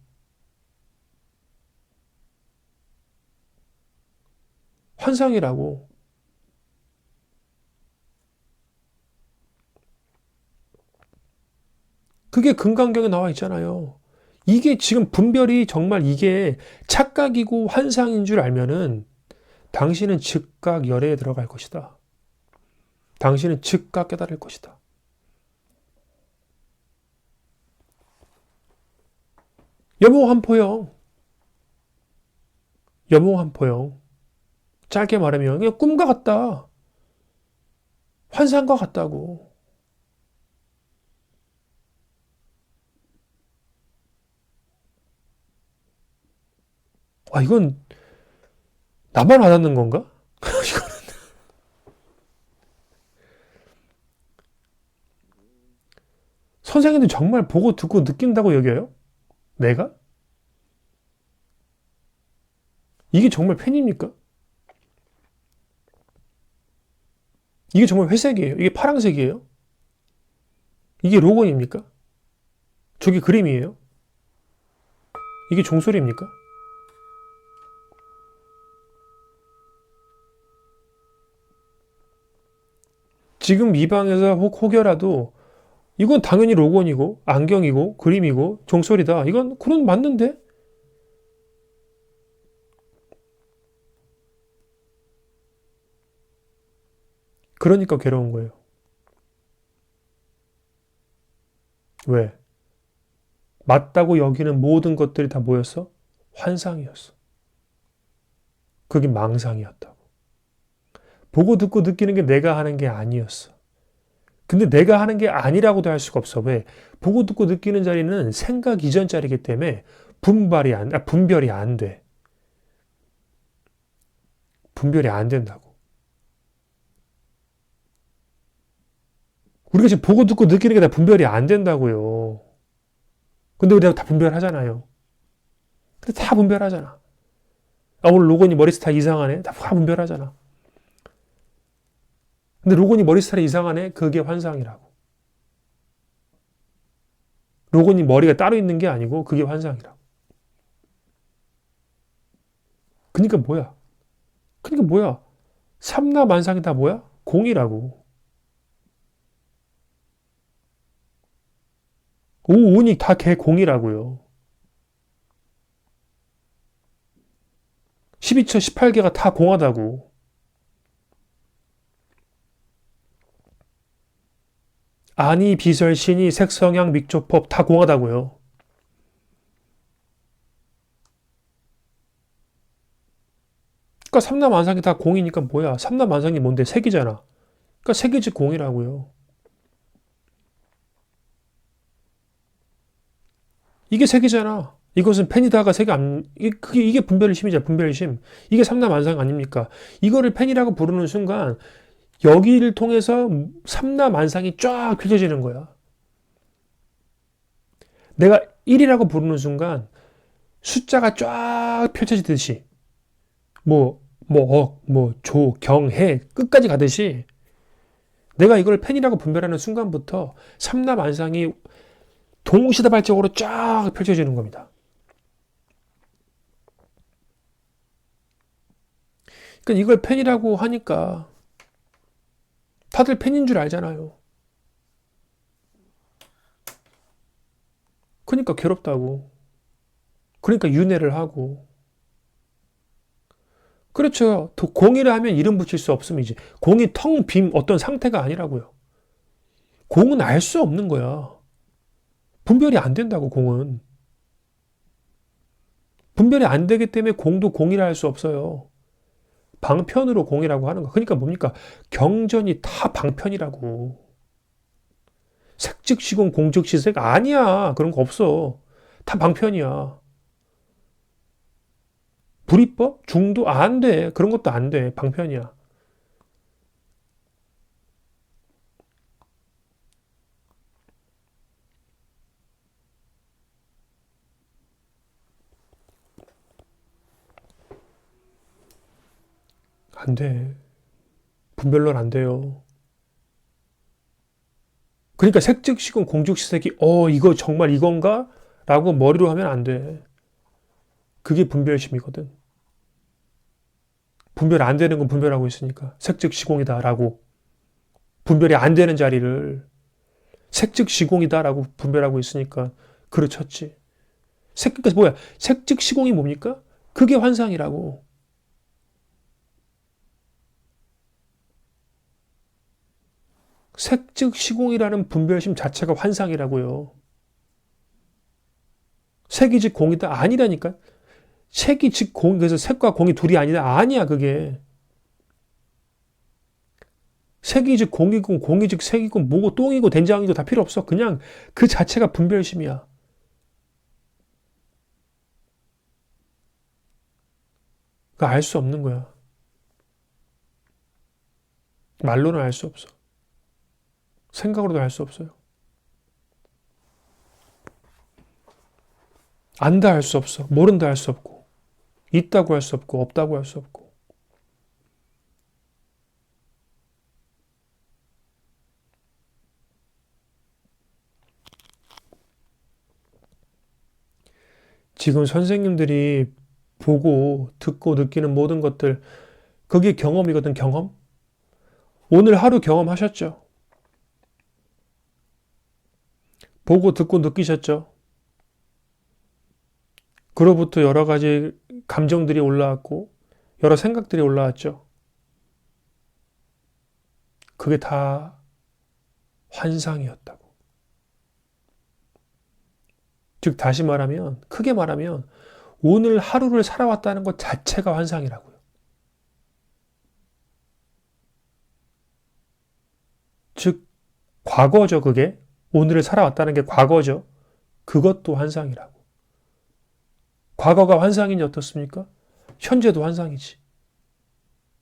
환상이라고. 그게 금강경에 나와 있잖아요. 이게 지금 분별이 정말 이게 착각이고 환상인 줄 알면은 당신은 즉각 열애에 들어갈 것이다. 당신은 즉각 깨달을 것이다. 여몽한포영. 여몽한포영. 짧게 말하면 그냥 꿈과 같다. 환상과 같다고. 이건 나만 와닿는 건가? 선생님들 정말 보고 듣고 느낀다고 여겨요? 내가? 이게 정말 펜입니까? 이게 정말 회색이에요? 이게 파란색이에요? 이게 로건입니까? 저게 그림이에요? 이게 종소리입니까? 지금 이 방에서 혹여라도 이건 당연히 로건이고 안경이고 그림이고 종소리다. 이건 그런 맞는데? 그러니까 괴로운 거예요. 왜? 맞다고 여기는 모든 것들이 다 뭐였어? 환상이었어. 그게 망상이었다고. 보고 듣고 느끼는 게 내가 하는 게 아니었어. 근데 내가 하는 게 아니라고도 할 수가 없어. 왜? 보고 듣고 느끼는 자리는 생각 이전 자리이기 때문에 분별이 안 돼. 분별이 안 된다고. 우리가 지금 보고 듣고 느끼는 게 다 분별이 안 된다고요. 근데 우리가 다 분별하잖아요. 근데 다 분별하잖아. 아, 오늘 로건이 머리 스타일 이상하네? 다 분별하잖아. 근데 로건이 머리 스타일이 이상하네? 그게 환상이라고. 로건이 머리가 따로 있는 게 아니고 그게 환상이라고. 그러니까 뭐야? 그러니까 뭐야? 삼라만상이 다 뭐야? 공이라고. 오온이 다 개 공이라고요. 12처 18개가 다 공하다고. 아니 비설 신이 색성향 mik조법 다 공하다고요. 그러니까 삼라만상이 다 공이니까 뭐야? 삼라만상이 뭔데? 색이잖아. 그러니까 색이 즉 공이라고요. 이게 색이잖아. 이것은 펜이다가 색이 안, 이게 분별심이잖아, 분별심. 이게 삼라만상 아닙니까? 이거를 펜이라고 부르는 순간, 여기를 통해서 삼라만상이 쫙 펼쳐지는 거야. 내가 1이라고 부르는 순간, 숫자가 쫙 펼쳐지듯이, 조, 경, 해, 끝까지 가듯이, 내가 이걸 펜이라고 분별하는 순간부터 삼라만상이 동시다발적으로 쫙 펼쳐지는 겁니다. 그러니까 이걸 펜이라고 하니까 다들 펜인 줄 알잖아요. 그러니까 괴롭다고. 그러니까 윤회를 하고. 그렇죠. 공이라 하면 이름 붙일 수 없음이지. 공이 텅 빈 어떤 상태가 아니라고요. 공은 알 수 없는 거야. 분별이 안 된다고, 공은. 분별이 안 되기 때문에 공도 공이라 할 수 없어요. 방편으로 공이라고 하는 거. 그러니까 뭡니까? 경전이 다 방편이라고. 색즉시공 공즉시색 아니야. 그런 거 없어. 다 방편이야. 불이법? 중도? 안 돼. 그런 것도 안 돼. 방편이야. 안 돼. 분별론 안 돼요. 그러니까 색즉시공 공즉시색이 이거 정말 이건가? 라고 머리로 하면 안 돼. 그게 분별심이거든. 분별 안 되는 건 분별하고 있으니까. 색즉시공이다라고. 분별이 안 되는 자리를 색즉시공이다라고 분별하고 있으니까 그르쳤지. 그러니까 뭐야? 색즉시공이 뭡니까? 그게 환상이라고. 색즉시공이라는 분별심 자체가 환상이라고요. 색이 즉 공이다 아니라니까. 색이 즉 공, 그래서 색과 공이 둘이 아니다 아니야 그게. 색이 즉 공이고 공이 즉 색이고 뭐고 똥이고 된장이고 다 필요 없어. 그냥 그 자체가 분별심이야. 그거 알 수 없는 거야. 말로는 알 수 없어. 생각으로도 알 수 없어요. 안다 할 수 없어. 모른다 할 수 없고. 있다고 할 수 없고 없다고 할 수 없고. 지금 선생님들이 보고 듣고 느끼는 모든 것들 그게 경험이거든. 경험. 오늘 하루 경험하셨죠? 보고 듣고 느끼셨죠? 그로부터 여러 가지 감정들이 올라왔고 여러 생각들이 올라왔죠. 그게 다 환상이었다고. 즉 다시 말하면 크게 말하면 오늘 하루를 살아왔다는 것 자체가 환상이라고요. 즉 과거죠, 그게. 오늘을 살아왔다는 게 과거죠. 그것도 환상이라고. 과거가 환상이니 어떻습니까? 현재도 환상이지.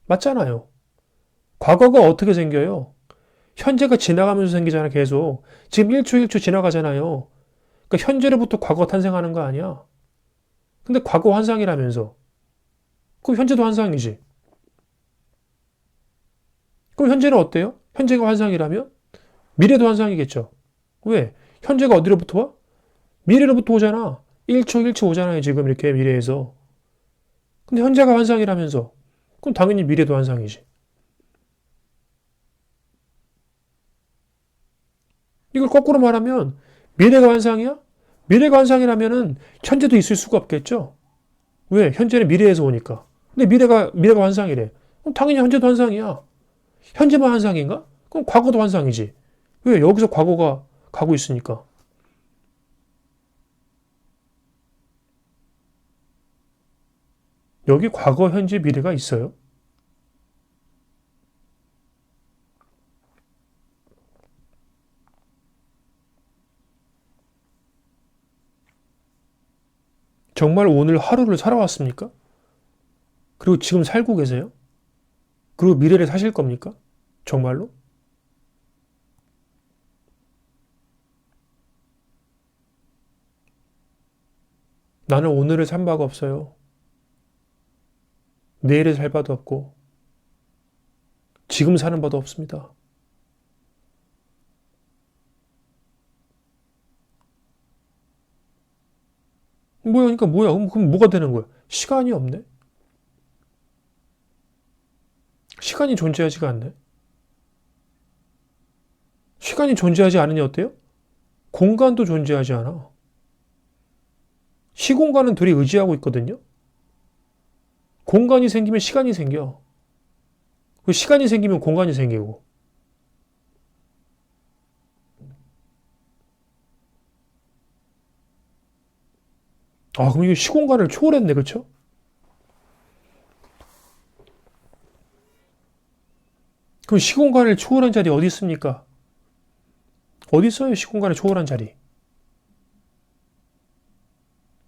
맞잖아요. 과거가 어떻게 생겨요? 현재가 지나가면서 생기잖아, 계속. 지금 1초 1초 지나가잖아요. 그러니까 현재로부터 과거가 탄생하는 거 아니야. 근데 과거 환상이라면서. 그럼 현재도 환상이지. 그럼 현재는 어때요? 현재가 환상이라면 미래도 환상이겠죠. 왜? 현재가 어디로부터 와? 미래로부터 오잖아. 1초 1초 오잖아요, 지금 이렇게 미래에서. 근데 현재가 환상이라면서. 그럼 당연히 미래도 환상이지. 이걸 거꾸로 말하면 미래가 환상이야? 미래가 환상이라면은 현재도 있을 수가 없겠죠. 왜? 현재는 미래에서 오니까. 근데 미래가 환상이래. 그럼 당연히 현재도 환상이야. 현재만 환상인가? 그럼 과거도 환상이지. 왜? 여기서 과거가 가고 있으니까. 여기 과거, 현재, 미래가 있어요. 정말 오늘 하루를 살아왔습니까? 그리고 지금 살고 계세요? 그리고 미래를 사실 겁니까? 정말로? 나는 오늘을 산 바가 없어요. 내일을 살 바도 없고, 지금 사는 바도 없습니다. 뭐야, 그러니까 뭐야? 그럼 뭐가 되는 거야? 시간이 없네? 시간이 존재하지가 않네? 시간이 존재하지 않으니 어때요? 공간도 존재하지 않아. 시공간은 둘이 의지하고 있거든요? 공간이 생기면 시간이 생겨. 그 시간이 생기면 공간이 생기고. 아, 그럼 이거 시공간을 초월했네, 그쵸? 그럼 시공간을 초월한 자리 어디 있습니까? 어디 있어요, 시공간을 초월한 자리?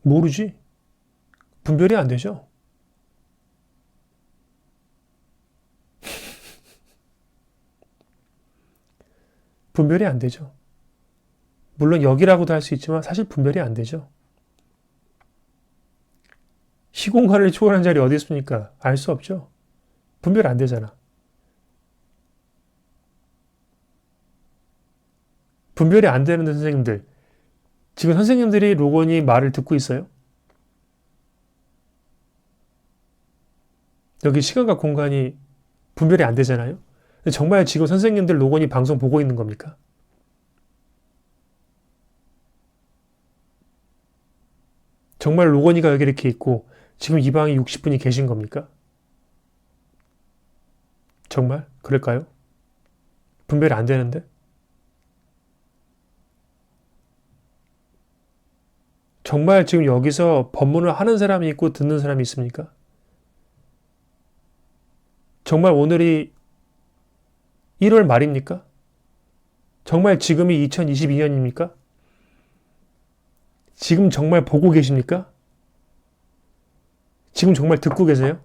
모르지. 분별이 안 되죠. 분별이 안 되죠. 물론 여기라고도 할 수 있지만 사실 분별이 안 되죠. 시공간을 초월한 자리 어디 있습니까? 알 수 없죠. 분별 안 되잖아. 분별이 안 되는 선생님들. 지금 선생님들이 로건이 말을 듣고 있어요? 여기 시간과 공간이 분별이 안 되잖아요? 정말 지금 선생님들 로건이 방송 보고 있는 겁니까? 정말 로건이가 여기 이렇게 있고 지금 이 방에 60분이 계신 겁니까? 정말? 그럴까요? 분별이 안 되는데? 정말 지금 여기서 법문을 하는 사람이 있고 듣는 사람이 있습니까? 정말 오늘이 1월 말입니까? 정말 지금이 2022년입니까? 지금 정말 보고 계십니까? 지금 정말 듣고 계세요?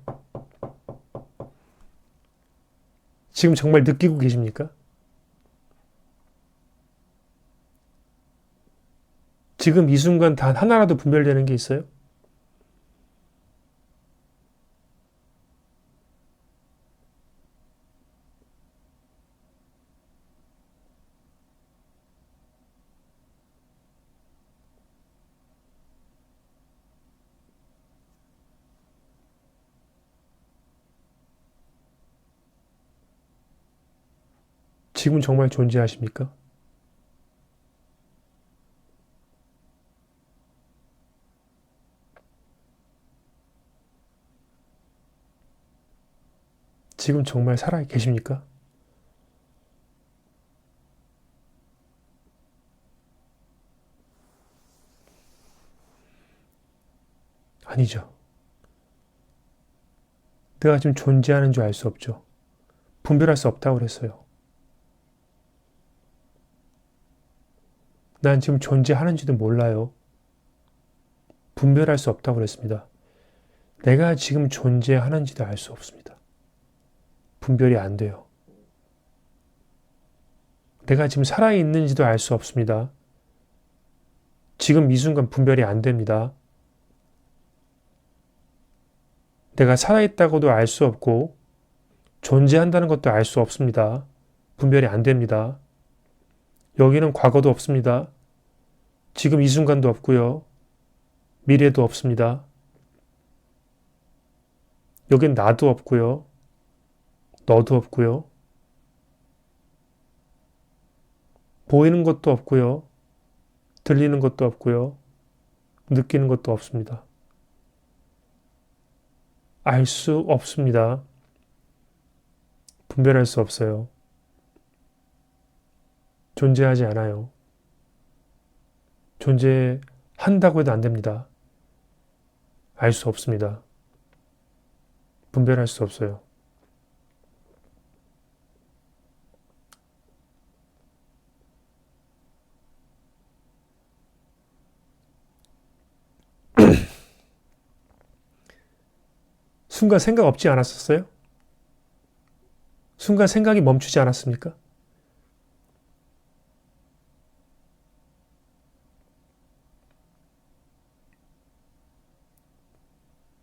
지금 정말 느끼고 계십니까? 지금 이 순간 단 하나라도 분별되는 게 있어요? 지금 정말 존재하십니까? 지금 정말 살아 계십니까? 아니죠. 내가 지금 존재하는 줄 알 수 없죠. 분별할 수 없다고 그랬어요. 난 지금 존재하는지도 몰라요. 분별할 수 없다고 그랬습니다. 내가 지금 존재하는지도 알 수 없습니다. 분별이 안 돼요. 내가 지금 살아있는지도 알 수 없습니다. 지금 이 순간 분별이 안 됩니다. 내가 살아있다고도 알 수 없고 존재한다는 것도 알 수 없습니다. 분별이 안 됩니다. 여기는 과거도 없습니다. 지금 이 순간도 없고요. 미래도 없습니다. 여긴 나도 없고요. 너도 없고요. 보이는 것도 없고요. 들리는 것도 없고요. 느끼는 것도 없습니다. 알 수 없습니다. 분별할 수 없어요. 존재하지 않아요. 존재한다고 해도 안 됩니다. 알 수 없습니다. 분별할 수 없어요. 순간 생각 없지 않았었어요? 순간 생각이 멈추지 않았습니까?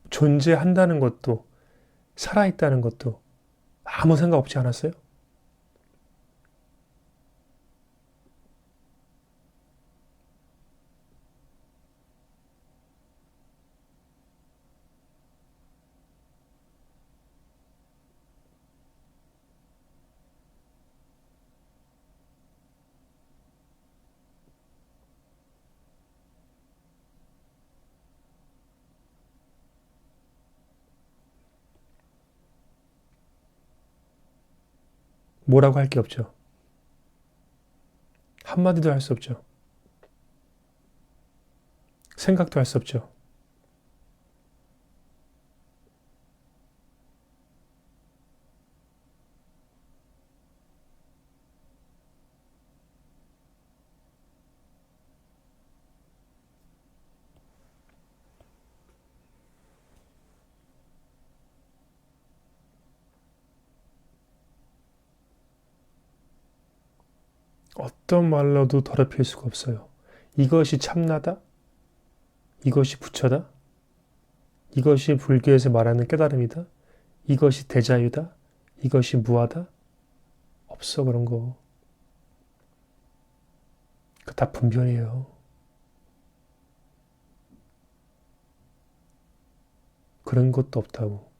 존재한다는 것도 살아있다는 것도 아무 생각 없지 않았어요? 뭐라고 할 게 없죠. 한마디도 할 수 없죠. 생각도 할 수 없죠. 어떤 말로도 더럽힐 수가 없어요. 이것이 참나다? 이것이 부처다? 이것이 불교에서 말하는 깨달음이다? 이것이 대자유다? 이것이 무아다? 없어 그런 거. 그거 다 분별이에요. 그런 것도 없다고.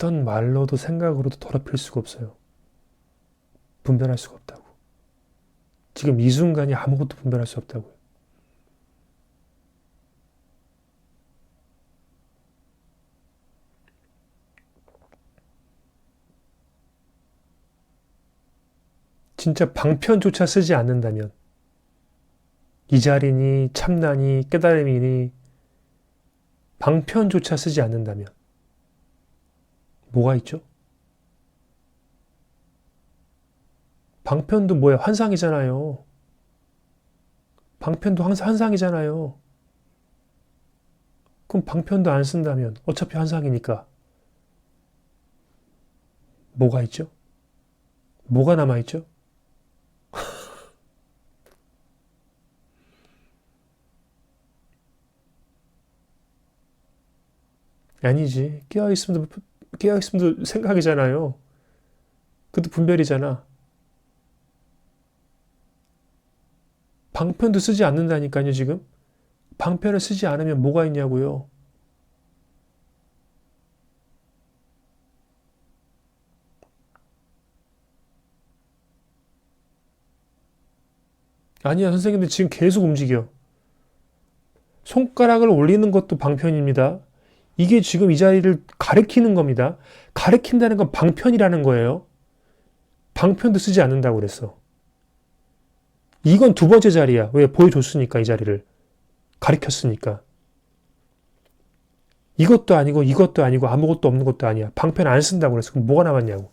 어떤 말로도 생각으로도 더럽힐 수가 없어요. 분별할 수가 없다고. 지금 이 순간이 아무것도 분별할 수 없다고요. 진짜 방편조차 쓰지 않는다면 이 자리니 참나니 깨달음이니 방편조차 쓰지 않는다면 뭐가 있죠? 방편도 뭐야? 환상이잖아요. 방편도 항상 환상이잖아요. 그럼 방편도 안 쓴다면 어차피 환상이니까 뭐가 있죠? 뭐가 남아있죠? 아니지. 깨어있음도 생각이잖아요. 그것도 분별이잖아. 방편도 쓰지 않는다니까요, 지금. 방편을 쓰지 않으면 뭐가 있냐고요. 아니야, 선생님들 지금 계속 움직여. 손가락을 올리는 것도 방편입니다. 이게 지금 이 자리를 가리키는 겁니다. 가리킨다는 건 방편이라는 거예요. 방편도 쓰지 않는다고 그랬어. 이건 두 번째 자리야. 왜? 보여줬으니까 이 자리를. 가리켰으니까. 이것도 아니고 이것도 아니고 아무것도 없는 것도 아니야. 방편 안 쓴다고 그래서 그럼 뭐가 남았냐고.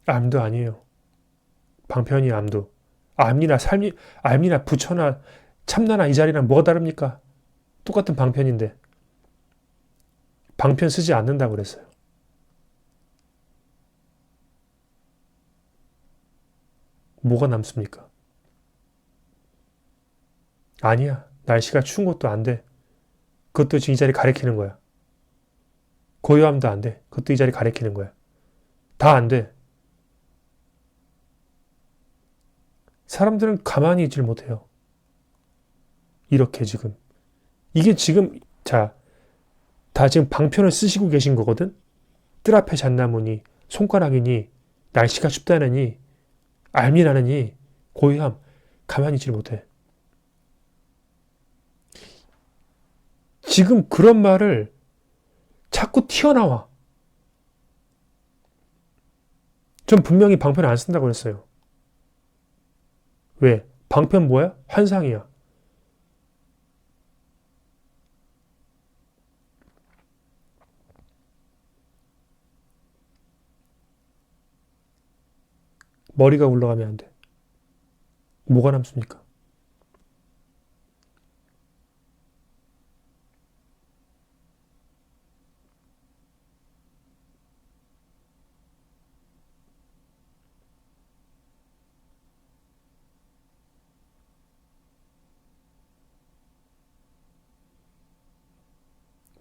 암도 아니에요. 방편이 암도. 암이나 삶이, 암이나 부처나 참나나 이 자리랑 뭐가 다릅니까? 똑같은 방편인데. 방편 쓰지 않는다고 그랬어요. 뭐가 남습니까? 아니야. 날씨가 추운 것도 안 돼. 그것도 지금 이 자리 가리키는 거야. 고요함도 안 돼. 그것도 이 자리 가리키는 거야. 다 안 돼. 사람들은 가만히 있질 못해요. 이렇게 지금. 이게 지금, 자, 다 지금 방편을 쓰시고 계신 거거든? 뜰 앞에 잣나무니, 손가락이니, 날씨가 춥다느니, 알미나느니, 고요함, 가만히 있질 못해. 지금 그런 말을 자꾸 튀어나와. 전 분명히 방편 안 쓴다고 그랬어요. 왜? 방편 뭐야? 환상이야. 머리가 올라가면 안 돼. 뭐가 남습니까?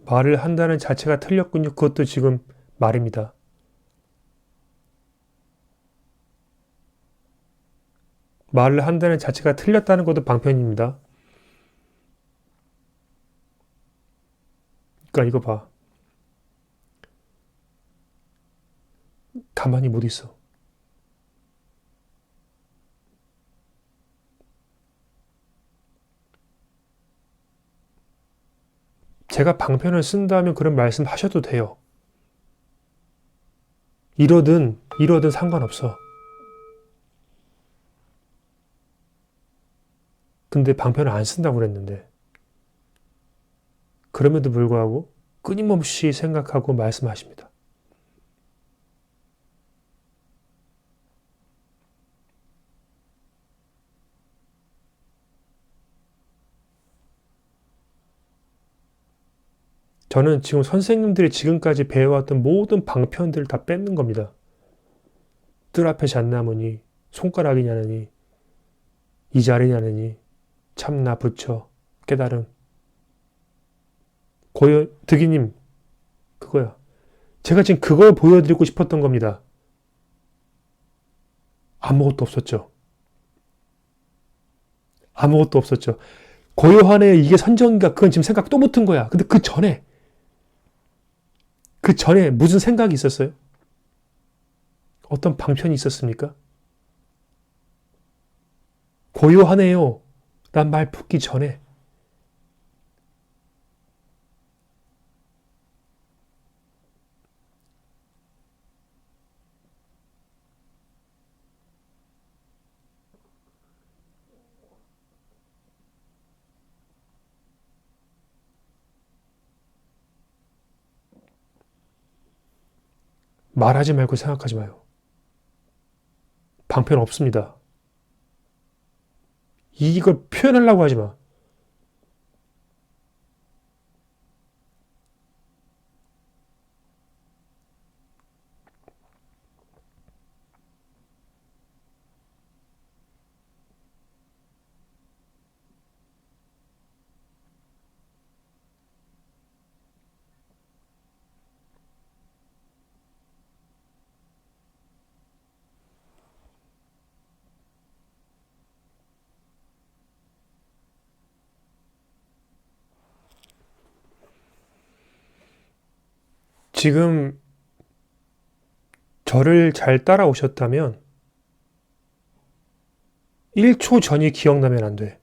말을 한다는 자체가 틀렸군요. 그것도 지금 말입니다. 말을 한다는 자체가 틀렸다는 것도 방편입니다. 그러니까 이거 봐. 가만히 못 있어. 제가 방편을 쓴다면 그런 말씀 하셔도 돼요. 이러든 상관없어. 근데 방편을 안 쓴다고 그랬는데. 그럼에도 불구하고 끊임없이 생각하고 말씀하십니다. 저는 지금 선생님들이 지금까지 배워왔던 모든 방편들을 다 뺏는 겁니다. 뜰 앞에 잣나무니, 손가락이냐느니, 이 자리냐느니, 참나 부처, 깨달음. 득이님, 그거야. 제가 지금 그걸 보여드리고 싶었던 겁니다. 아무것도 없었죠. 아무것도 없었죠. 고요한에 이게 선정인가 그건 지금 생각 또 붙은 거야. 근데 그 전에 무슨 생각이 있었어요? 어떤 방편이 있었습니까? 고요하네요. 난 말 붙기 전에. 말하지 말고 생각하지 마요. 방편 없습니다. 이걸 표현하려고 하지 마. 지금 저를 잘 따라오셨다면 1초 전이 기억나면 안 돼.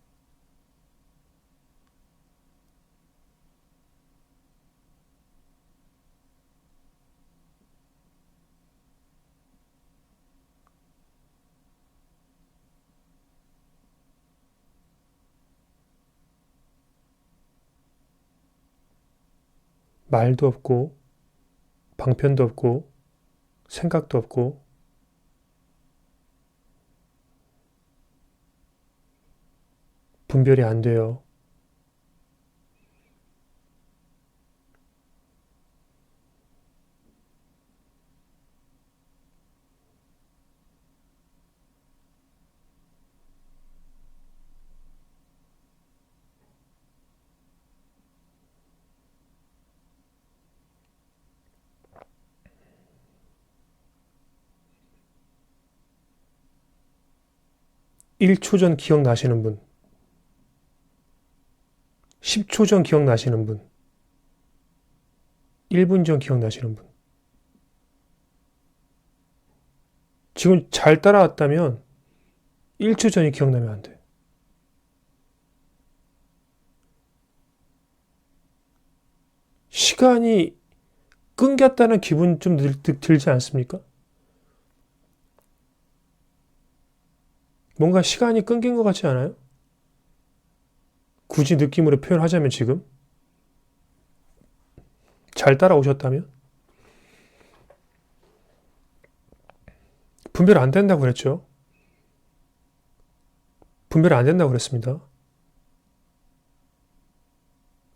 말도 없고 방편도 없고 생각도 없고 분별이 안 돼요. (1초) 전 기억나시는 분, 10초 전 기억나시는 분, 1분 전 기억나시는 분. 지금 잘 따라왔다면 1초 전이 기억나면 안 돼. 시간이 끊겼다는 기분 좀 들지 않습니까? 뭔가 시간이 끊긴 것 같지 않아요? 굳이 느낌으로 표현하자면 지금 잘 따라오셨다면 분별 안 된다고 그랬죠. 분별 안 된다고 그랬습니다.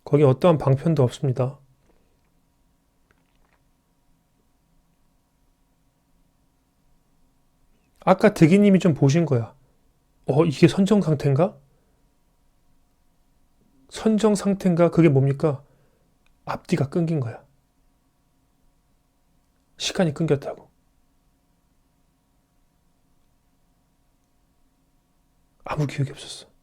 거기 어떠한 방편도 없습니다. 아까 득이님이 좀 보신 거야. 이게 선정 상태인가? 선정 상태인가? 그게 뭡니까? 앞뒤가 끊긴 거야. 시간이 끊겼다고. 아무 기억이 없었어.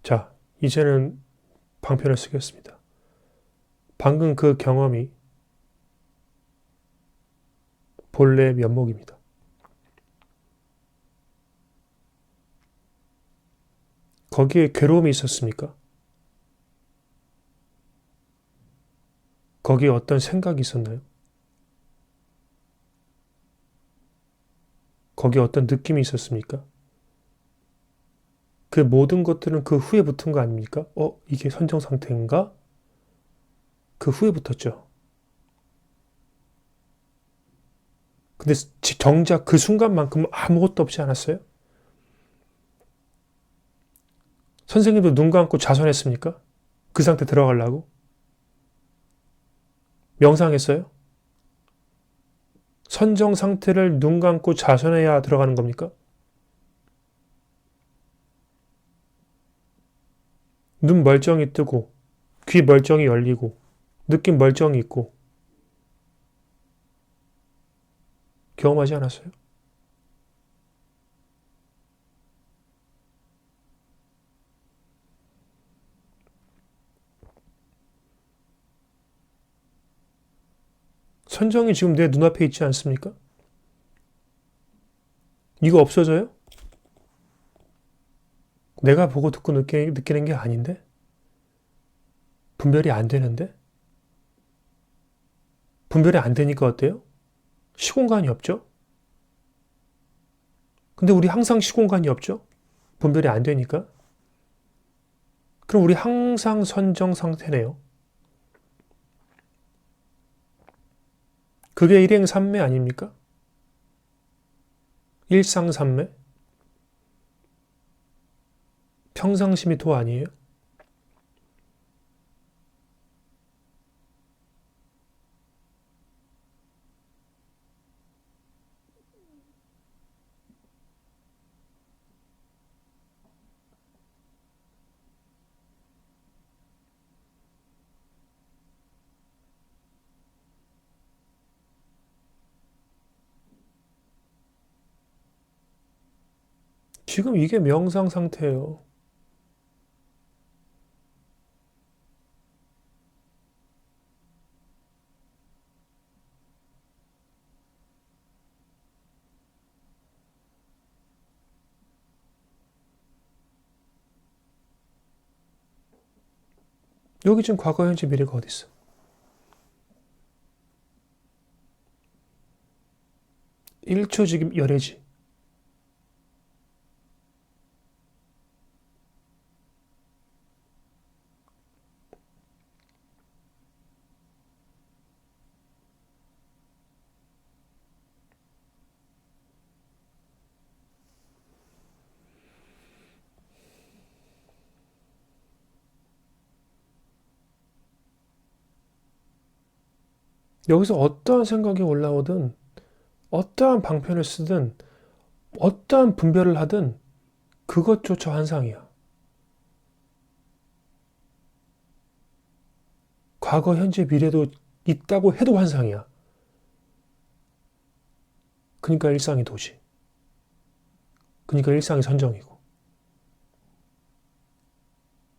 자, 이제는 방편을 쓰겠습니다. 방금 그 경험이 본래의 면목입니다. 거기에 괴로움이 있었습니까? 거기에 어떤 생각이 있었나요? 거기에 어떤 느낌이 있었습니까? 그 모든 것들은 그 후에 붙은 거 아닙니까? 이게 선정 상태인가? 그 후에 붙었죠. 근데 정작 그 순간만큼 아무것도 없지 않았어요? 선생님도 눈 감고 좌선했습니까? 그 상태 들어가려고? 명상했어요? 선정 상태를 눈 감고 좌선해야 들어가는 겁니까? 눈 멀쩡히 뜨고, 귀 멀쩡히 열리고, 느낌 멀쩡히 있고, 경험하지 않았어요? 선정이 지금 내 눈앞에 있지 않습니까? 이거 없어져요? 내가 보고 듣고 느끼는 게 아닌데? 분별이 안 되는데? 분별이 안 되니까 어때요? 시공간이 없죠? 근데 우리 항상 시공간이 없죠? 분별이 안 되니까? 그럼 우리 항상 선정 상태네요. 그게 일행삼매 아닙니까? 일상삼매? 평상심이 도 아니에요? 지금 이게 명상 상태예요. 여기 지금 과거, 현재, 미래가 어디 있어? 일초 지금 열애지. 여기서 어떠한 생각이 올라오든 어떠한 방편을 쓰든 어떠한 분별을 하든 그것조차 환상이야. 과거, 현재, 미래도 있다고 해도 환상이야. 그러니까 일상이 도지. 그러니까 일상이 선정이고.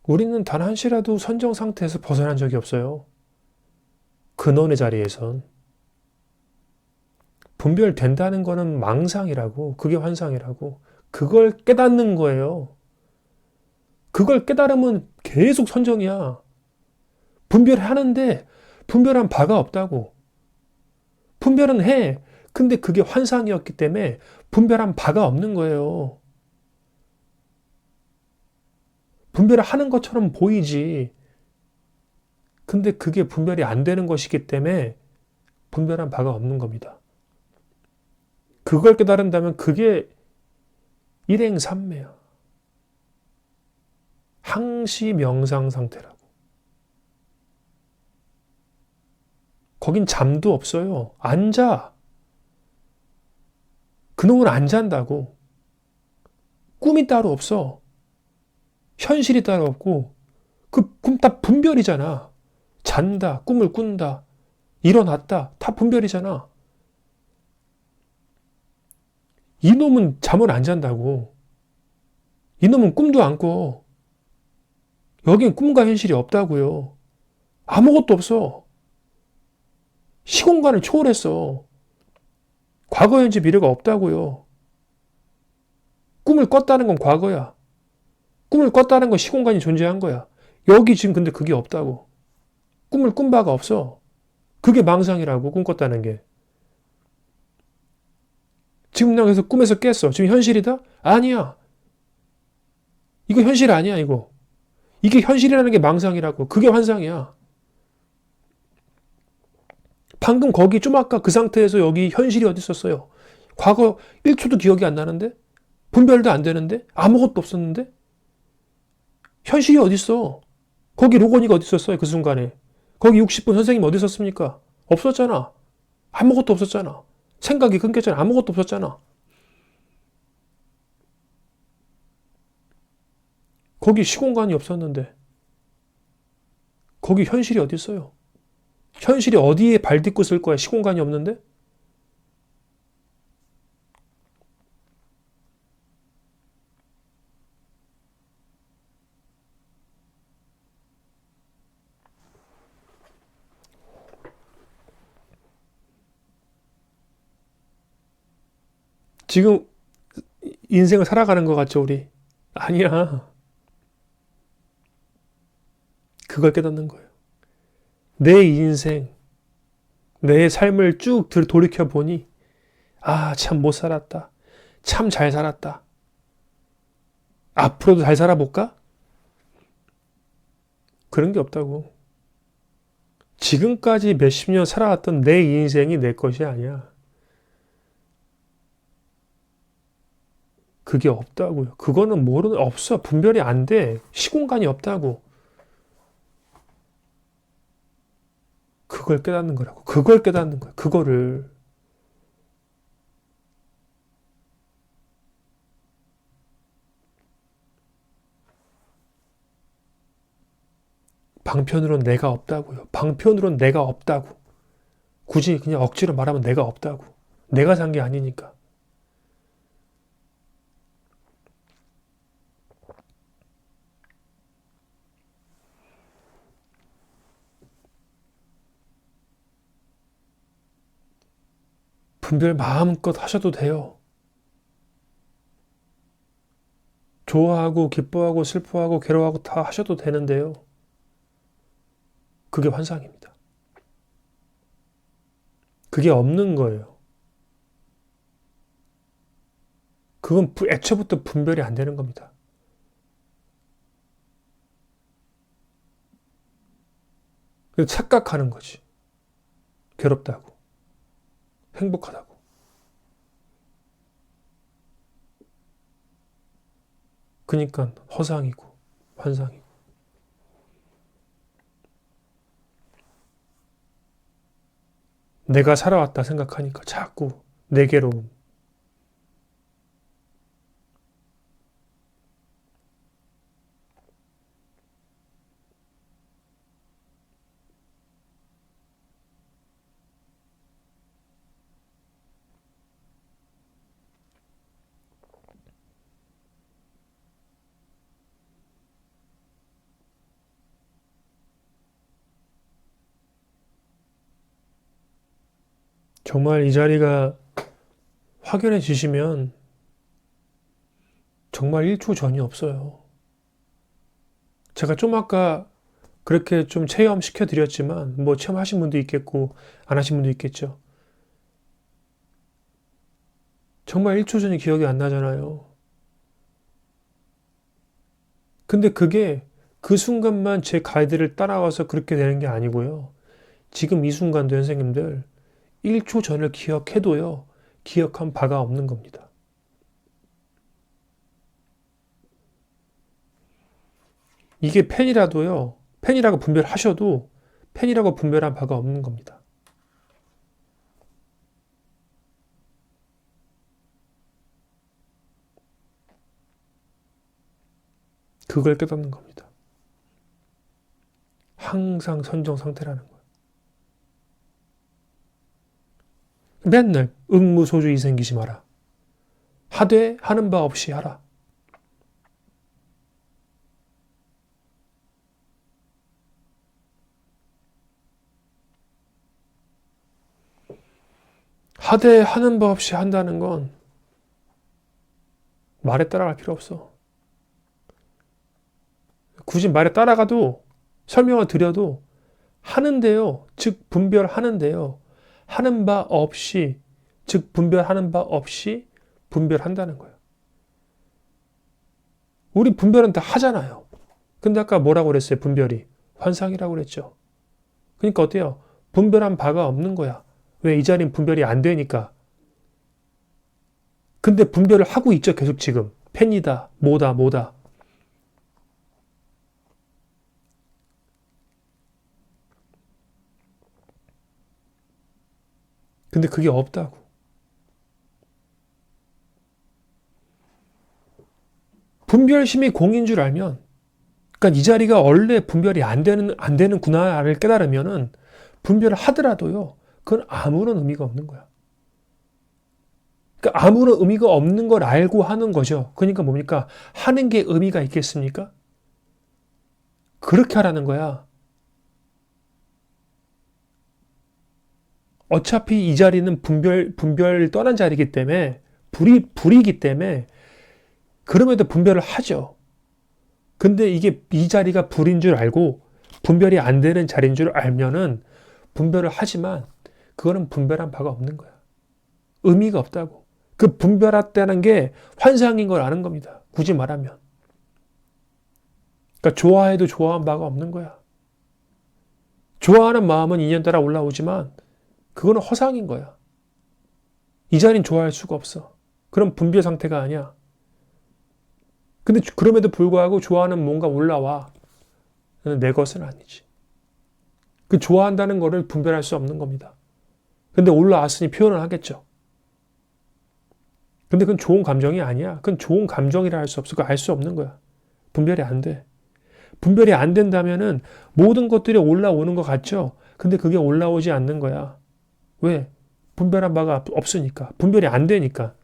우리는 단 한시라도 선정 상태에서 벗어난 적이 없어요. 근원의 자리에선. 분별된다는 거는 망상이라고, 그게 환상이라고. 그걸 깨닫는 거예요. 그걸 깨달으면 계속 선정이야. 분별하는데 분별한 바가 없다고. 분별은 해. 근데 그게 환상이었기 때문에 분별한 바가 없는 거예요. 분별을 하는 것처럼 보이지. 근데 그게 분별이 안 되는 것이기 때문에 분별한 바가 없는 겁니다. 그걸 깨달은다면 그게 일행삼매야. 항시 명상 상태라고. 거긴 잠도 없어요. 앉아. 그놈은 안 잔다고. 꿈이 따로 없어. 현실이 따로 없고 그 꿈 다 분별이잖아. 잔다, 꿈을 꾼다, 일어났다, 다 분별이잖아. 이놈은 잠을 안 잔다고. 이놈은 꿈도 안 꿔. 여긴 꿈과 현실이 없다고요. 아무것도 없어. 시공간을 초월했어. 과거, 현재, 미래가 없다고요. 꿈을 꿨다는 건 과거야. 꿈을 꿨다는 건 시공간이 존재한 거야. 여기 지금 근데 그게 없다고. 꿈을 꾼 바가 없어. 그게 망상이라고, 꿈 꿨다는 게. 지금 나 그래서 꿈에서 깼어. 지금 현실이다? 아니야. 이거 현실 아니야, 이거. 이게 현실이라는 게 망상이라고. 그게 환상이야. 방금 거기 좀 아까 그 상태에서 여기 현실이 어디 있었어요? 과거 1초도 기억이 안 나는데? 분별도 안 되는데? 아무것도 없었는데? 현실이 어디 있어? 거기 로건이가 어디 있었어요? 그 순간에. 거기 60분 선생님 어디 있었습니까? 없었잖아. 아무것도 없었잖아. 생각이 끊겼잖아. 아무것도 없었잖아. 거기 시공간이 없었는데. 거기 현실이 어디 있어요? 현실이 어디에 발 딛고 쓸 거야? 시공간이 없는데? 지금 인생을 살아가는 것 같죠, 우리? 아니야. 그걸 깨닫는 거예요. 내 인생, 내 삶을 쭉 돌이켜 보니, 아, 참 못 살았다. 참 잘 살았다. 앞으로도 잘 살아볼까? 그런 게 없다고. 지금까지 몇십 년 살아왔던 내 인생이 내 것이 아니야. 그게 없다고요. 그거는 없어. 분별이 안 돼. 시공간이 없다고. 그걸 깨닫는 거라고. 그걸 깨닫는 거야. 그거를. 방편으로는 내가 없다고요. 방편으로는 내가 없다고. 굳이 그냥 억지로 말하면 내가 없다고. 내가 산 게 아니니까. 분별 마음껏 하셔도 돼요. 좋아하고 기뻐하고 슬퍼하고 괴로워하고 다 하셔도 되는데요. 그게 환상입니다. 그게 없는 거예요. 그건 애초부터 분별이 안 되는 겁니다. 그래서 착각하는 거지. 괴롭다고. 행복하다고. 그러니까 허상이고 환상이고. 내가 살아왔다 생각하니까 자꾸 내 괴로움. 정말 이 자리가 확연해지시면 정말 1초 전이 없어요. 제가 좀 아까 그렇게 좀 체험시켜 드렸지만 뭐 체험하신 분도 있겠고 안 하신 분도 있겠죠. 정말 1초 전이 기억이 안 나잖아요. 근데 그게 그 순간만 제 가이드를 따라와서 그렇게 되는 게 아니고요. 지금 이 순간도 선생님들 1초 전을 기억해도요. 기억한 바가 없는 겁니다. 이게 펜이라도요. 펜이라고 분별하셔도 펜이라고 분별한 바가 없는 겁니다. 그걸 깨닫는 겁니다. 항상 선정 상태라는 거예요. 맨날 응무소주의 생기지 마라. 하되 하는 바 없이 하라. 하되 하는 바 없이 한다는 건 말에 따라갈 필요 없어. 굳이 말에 따라가도 설명을 드려도 하는데요. 즉 분별하는데요. 하는 바 없이 즉 분별하는 바 없이 분별한다는 거예요. 우리 분별은 다 하잖아요. 근데 아까 뭐라고 그랬어요? 분별이 환상이라고 그랬죠. 그러니까 어때요? 분별한 바가 없는 거야. 왜? 이 자리는 분별이 안 되니까. 근데 분별을 하고 있죠. 계속 지금. 팬이다. 뭐다. 근데 그게 없다고. 분별심이 공인 줄 알면, 그러니까 이 자리가 원래 분별이 안 되는구나를 깨달으면은 분별을 하더라도요. 그건 아무런 의미가 없는 거야. 그러니까 아무런 의미가 없는 걸 알고 하는 거죠. 그러니까 뭡니까? 하는 게 의미가 있겠습니까? 그렇게 하라는 거야. 어차피 이 자리는 분별 떠난 자리이기 때문에, 불이기 때문에, 그럼에도 분별을 하죠. 근데 이게 이 자리가 불인 줄 알고, 분별이 안 되는 자리인 줄 알면은, 분별을 하지만, 그거는 분별한 바가 없는 거야. 의미가 없다고. 그 분별했다는 게 환상인 걸 아는 겁니다. 굳이 말하면. 그러니까 좋아해도 좋아한 바가 없는 거야. 좋아하는 마음은 인연 따라 올라오지만, 그거는 허상인 거야. 이 자리는 좋아할 수가 없어. 그럼 분별 상태가 아니야. 근데 그럼에도 불구하고 좋아하는 뭔가 올라와. 내 것은 아니지. 그 좋아한다는 거를 분별할 수 없는 겁니다. 근데 올라왔으니 표현을 하겠죠. 근데 그건 좋은 감정이 아니야. 그건 좋은 감정이라 할 수 없어. 그거 알 수 없는 거야. 분별이 안 돼. 분별이 안 된다면은 모든 것들이 올라오는 것 같죠? 근데 그게 올라오지 않는 거야. 왜? 분별한 바가 없으니까. 분별이 안 되니까.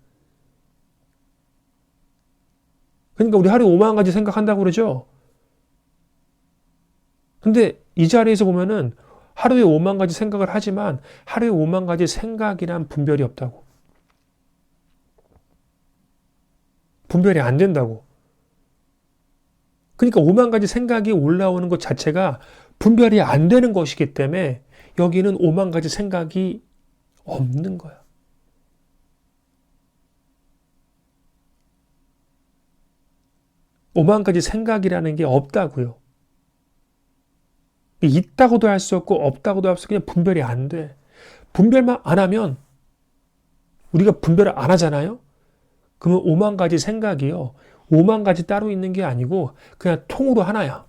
그러니까 우리 하루에 5만 가지 생각한다고 그러죠? 근데 이 자리에서 보면은 하루에 5만 가지 생각을 하지만 하루에 5만 가지 생각이란 분별이 없다고. 분별이 안 된다고. 그러니까 5만 가지 생각이 올라오는 것 자체가 분별이 안 되는 것이기 때문에 여기는 오만 가지 생각이 없는 거야. 오만 가지 생각이라는 게 없다고요. 있다고도 할 수 없고 없다고도 할 수 없고 그냥 분별이 안 돼. 분별만 안 하면 우리가 분별을 안 하잖아요. 그러면 오만 가지 생각이요. 오만 가지 따로 있는 게 아니고 그냥 통으로 하나야.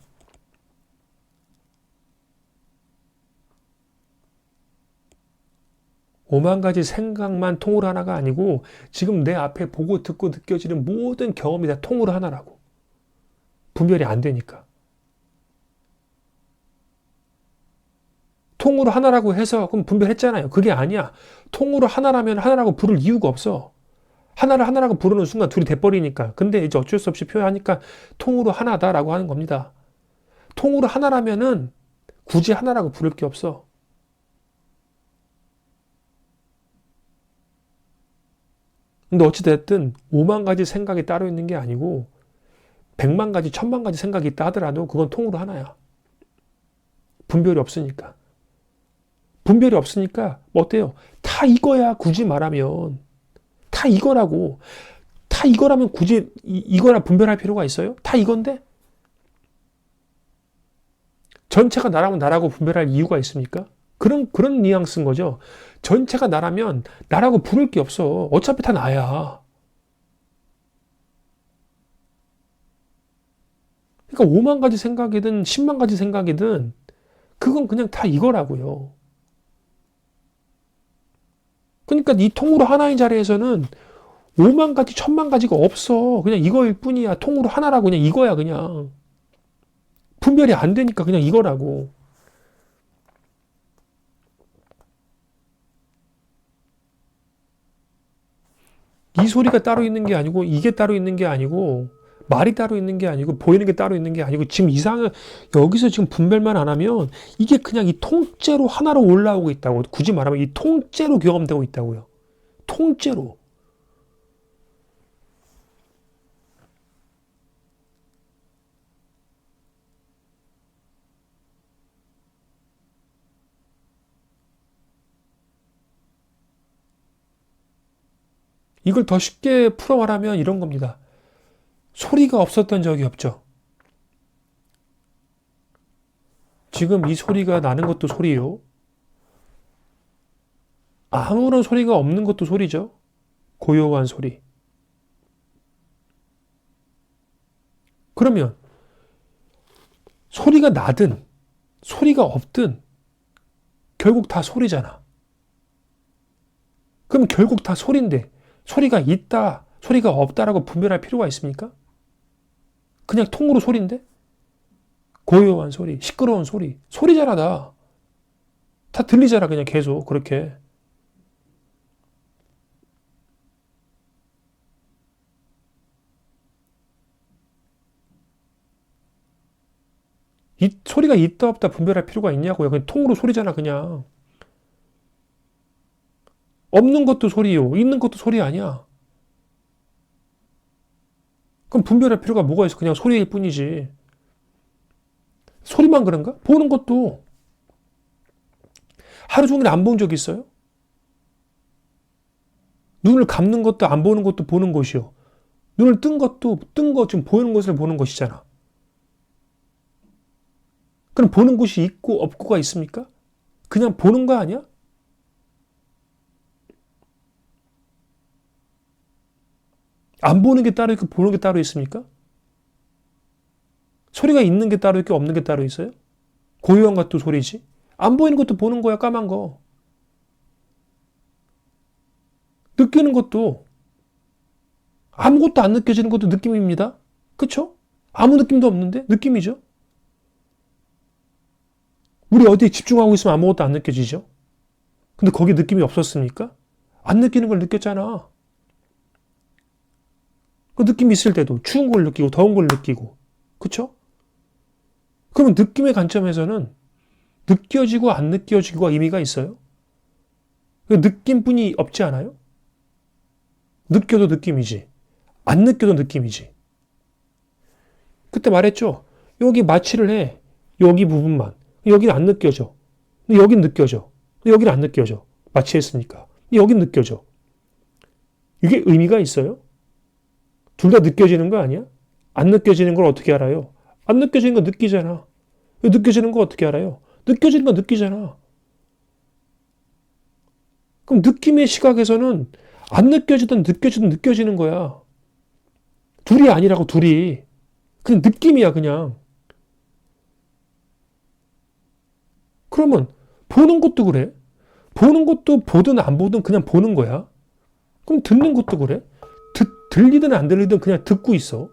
오만 가지 생각만 통으로 하나가 아니고 지금 내 앞에 보고 듣고 느껴지는 모든 경험이 다 통으로 하나라고. 분별이 안 되니까. 통으로 하나라고 해서 그럼 분별했잖아요. 그게 아니야. 통으로 하나라면 하나라고 부를 이유가 없어. 하나를 하나라고 부르는 순간 둘이 돼버리니까. 근데 이제 어쩔 수 없이 표현하니까 통으로 하나다라고 하는 겁니다. 통으로 하나라면은 굳이 하나라고 부를 게 없어. 근데 어찌됐든 5만 가지 생각이 따로 있는 게 아니고 100만 가지, 1000만 가지 생각이 있다 하더라도 그건 통으로 하나야. 분별이 없으니까. 분별이 없으니까 어때요? 다 이거야 굳이 말하면. 다 이거라고. 다 이거라면 굳이 이거라 분별할 필요가 있어요? 다 이건데? 전체가 나라면 나라고 분별할 이유가 있습니까? 그런 뉘앙스인 거죠. 전체가 나라면 나라고 부를 게 없어. 어차피 다 나야. 그러니까 5만 가지 생각이든 10만 가지 생각이든 그건 그냥 다 이거라고요. 그러니까 이 통으로 하나인 자리에서는 5만 가지, 1000만 가지가 없어. 그냥 이거일 뿐이야. 통으로 하나라고 그냥 이거야, 그냥. 분별이 안 되니까 그냥 이거라고. 이 소리가 따로 있는 게 아니고 이게 따로 있는 게 아니고 말이 따로 있는 게 아니고 보이는 게 따로 있는 게 아니고 지금 이상은 여기서 지금 분별만 안 하면 이게 그냥 이 통째로 하나로 올라오고 있다고. 굳이 말하면 이 통째로 경험되고 있다고요. 통째로. 이걸 더 쉽게 풀어 말하면 이런 겁니다. 소리가 없었던 적이 없죠. 지금 이 소리가 나는 것도 소리요. 아무런 소리가 없는 것도 소리죠. 고요한 소리. 그러면 소리가 나든 소리가 없든 결국 다 소리잖아. 그럼 결국 다 소리인데 소리가 있다, 소리가 없다라고 분별할 필요가 있습니까? 그냥 통으로 소리인데? 고요한 소리, 시끄러운 소리. 소리잖아, 다. 다 들리잖아, 그냥 계속 그렇게. 이 소리가 있다 없다 분별할 필요가 있냐고요. 그냥 통으로 소리잖아, 그냥. 없는 것도 소리요. 있는 것도 소리 아니야. 그럼 분별할 필요가 뭐가 있어? 그냥 소리일 뿐이지. 소리만 그런가? 보는 것도 하루 종일 안 본 적 있어요? 눈을 감는 것도 안 보는 것도 보는 것이요. 눈을 뜬 것도 뜬 거 지금 보이는 것을 보는 것이잖아. 그럼 보는 것이 있고 없고가 있습니까? 그냥 보는 거 아니야? 안 보는 게 따로 있고 보는 게 따로 있습니까? 소리가 있는 게 따로 있고 없는 게 따로 있어요? 고요한 것도 소리지. 안 보이는 것도 보는 거야, 까만 거. 느끼는 것도 아무것도 안 느껴지는 것도 느낌입니다. 그쵸? 아무 느낌도 없는데 느낌이죠. 우리 어디에 집중하고 있으면 아무것도 안 느껴지죠. 근데 거기 느낌이 없었습니까? 안 느끼는 걸 느꼈잖아. 그 느낌 있을 때도 추운 걸 느끼고 더운 걸 느끼고. 그쵸? 그러면 느낌의 관점에서는 느껴지고 안 느껴지고가 의미가 있어요? 그 느낌뿐이 없지 않아요? 느껴도 느낌이지. 안 느껴도 느낌이지. 그때 말했죠. 여기 마취를 해. 여기 부분만. 여기는 안 느껴져. 근데 여긴 느껴져. 근데 여기는 안 느껴져. 마취했으니까. 근데 여긴 느껴져. 이게 의미가 있어요? 둘 다 느껴지는 거 아니야? 안 느껴지는 걸 어떻게 알아요? 안 느껴지는 거 느끼잖아. 느껴지는 거 어떻게 알아요? 느껴지는 거 느끼잖아. 그럼 느낌의 시각에서는 안 느껴지든 느껴지든 느껴지는 거야. 둘이 아니라고, 둘이. 그냥 느낌이야, 그냥. 그러면 보는 것도 그래. 보는 것도 보든 안 보든 그냥 보는 거야. 그럼 듣는 것도 그래. 들리든 안 들리든 그냥 듣고 있어.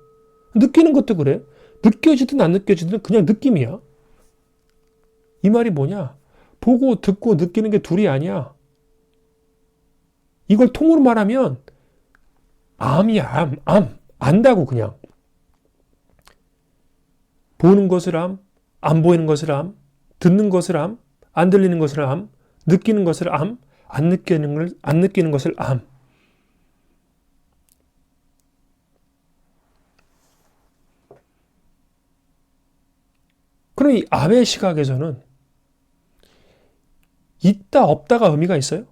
느끼는 것도 그래. 느껴지든 안 느껴지든 그냥 느낌이야. 이 말이 뭐냐? 보고 듣고 느끼는 게 둘이 아니야. 이걸 통으로 말하면 암이야, 암. 안다고 그냥. 보는 것을 암, 안 보이는 것을 암, 듣는 것을 암, 안 들리는 것을 암, 느끼는 것을 암, 안 느끼는 것을 암. 그럼 이 암의 시각에서는 있다 없다가 의미가 있어요?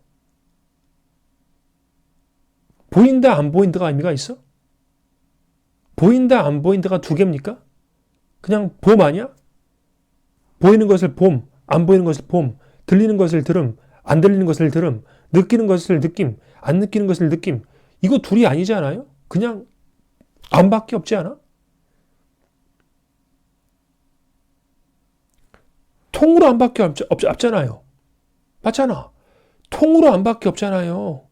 보인다 안 보인다가 의미가 있어? 보인다 안 보인다가 두 개입니까? 그냥 봄 아니야? 보이는 것을 봄, 안 보이는 것을 봄, 들리는 것을 들음, 안 들리는 것을 들음, 느끼는 것을 느낌, 안 느끼는 것을 느낌. 이거 둘이 아니잖아요? 그냥 암밖에 없지 않아? 통으로 암밖에 없잖아요. 맞잖아. 통으로 암밖에 없잖아요.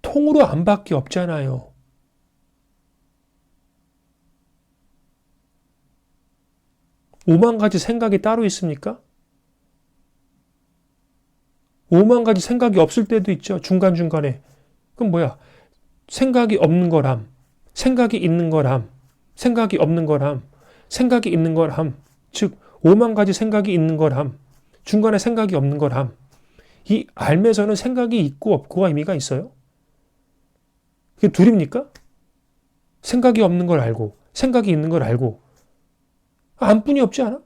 통으로 암밖에 없잖아요. 오만 가지 생각이 따로 있습니까? 오만 가지 생각이 없을 때도 있죠. 중간중간에. 그럼 뭐야? 생각이 없는 거람, 생각이 있는 거람, 생각이 없는 거람, 생각이 있는 거람. 즉, 오만 가지 생각이 있는 거람, 중간에 생각이 없는 거람. 이 알매서는 생각이 있고 없고가 의미가 있어요? 그게 둘입니까? 생각이 없는 걸 알고, 생각이 있는 걸 알고, 암뿐이 없지 않아?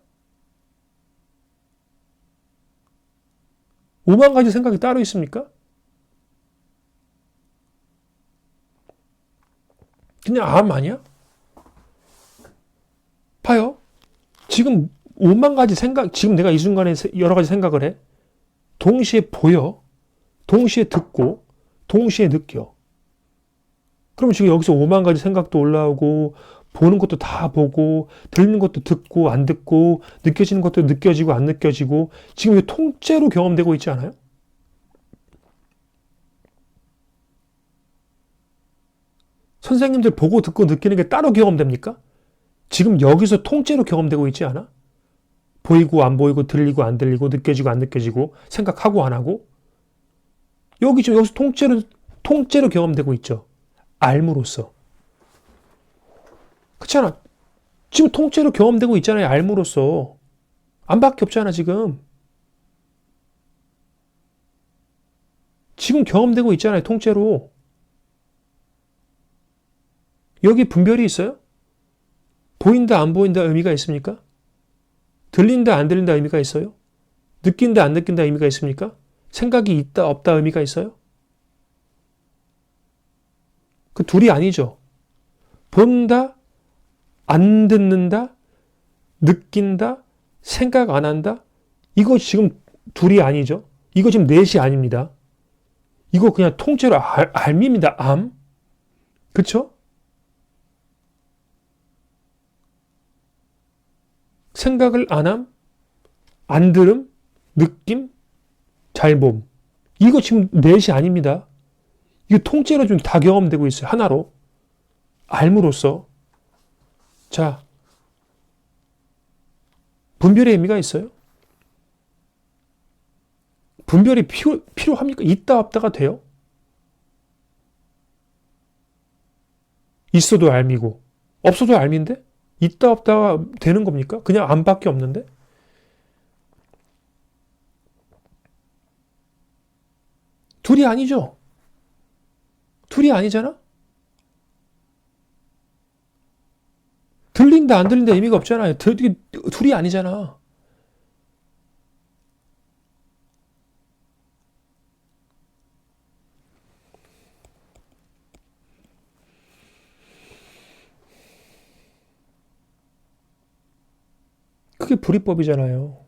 오만 가지 생각이 따로 있습니까? 그냥 암 아니야? 봐요. 지금 오만 가지 생각, 지금 내가 이 순간에 여러 가지 생각을 해. 동시에 보여, 동시에 듣고, 동시에 느껴. 그럼 지금 여기서 오만 가지 생각도 올라오고, 보는 것도 다 보고, 들리는 것도 듣고, 안 듣고, 느껴지는 것도 느껴지고, 안 느껴지고, 지금 이 통째로 경험되고 있지 않아요? 선생님들 보고 듣고 느끼는 게 따로 경험됩니까? 지금 여기서 통째로 경험되고 있지 않아? 보이고 안 보이고 들리고 안 들리고 느껴지고 안 느껴지고 생각하고 안 하고 여기 지금 여기서 통째로 경험되고 있죠. 알므로써. 그렇잖아. 지금 통째로 경험되고 있잖아요. 알므로써. 안밖에 없잖아 지금. 지금 경험되고 있잖아요. 통째로. 여기 분별이 있어요? 보인다 안 보인다 의미가 있습니까? 들린다 안 들린다 의미가 있어요? 느낀다 안 느낀다 의미가 있습니까? 생각이 있다 없다 의미가 있어요? 그 둘이 아니죠. 본다, 안 듣는다, 느낀다, 생각 안 한다? 이거 지금 둘이 아니죠. 이거 지금 넷이 아닙니다. 이거 그냥 통째로 알미입니다. 암. 그쵸? 생각을 안 함, 안 들음, 느낌, 잘봄. 이거 지금 넷이 아닙니다. 이거 통째로 좀 다 경험되고 있어요. 하나로. 알므로써. 자, 분별의 의미가 있어요? 분별이 필요합니까? 있다 없다가 돼요? 있어도 알미고 없어도 알미인데 있다 없다가 되는 겁니까? 그냥 암밖에 없는데? 둘이 아니죠. 둘이 아니잖아? 들린다 안 들린다 의미가 없잖아요. 둘이 아니잖아. 그게 불이법이잖아요.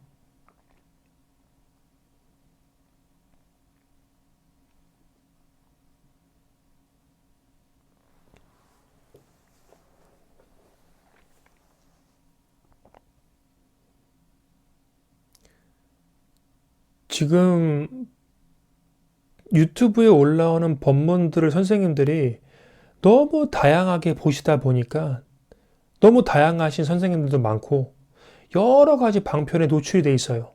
지금 유튜브에 올라오는 법문들을 선생님들이 너무 다양하게 보시다 보니까 너무 다양하신 선생님들도 많고 여러 가지 방편에 노출이 돼 있어요.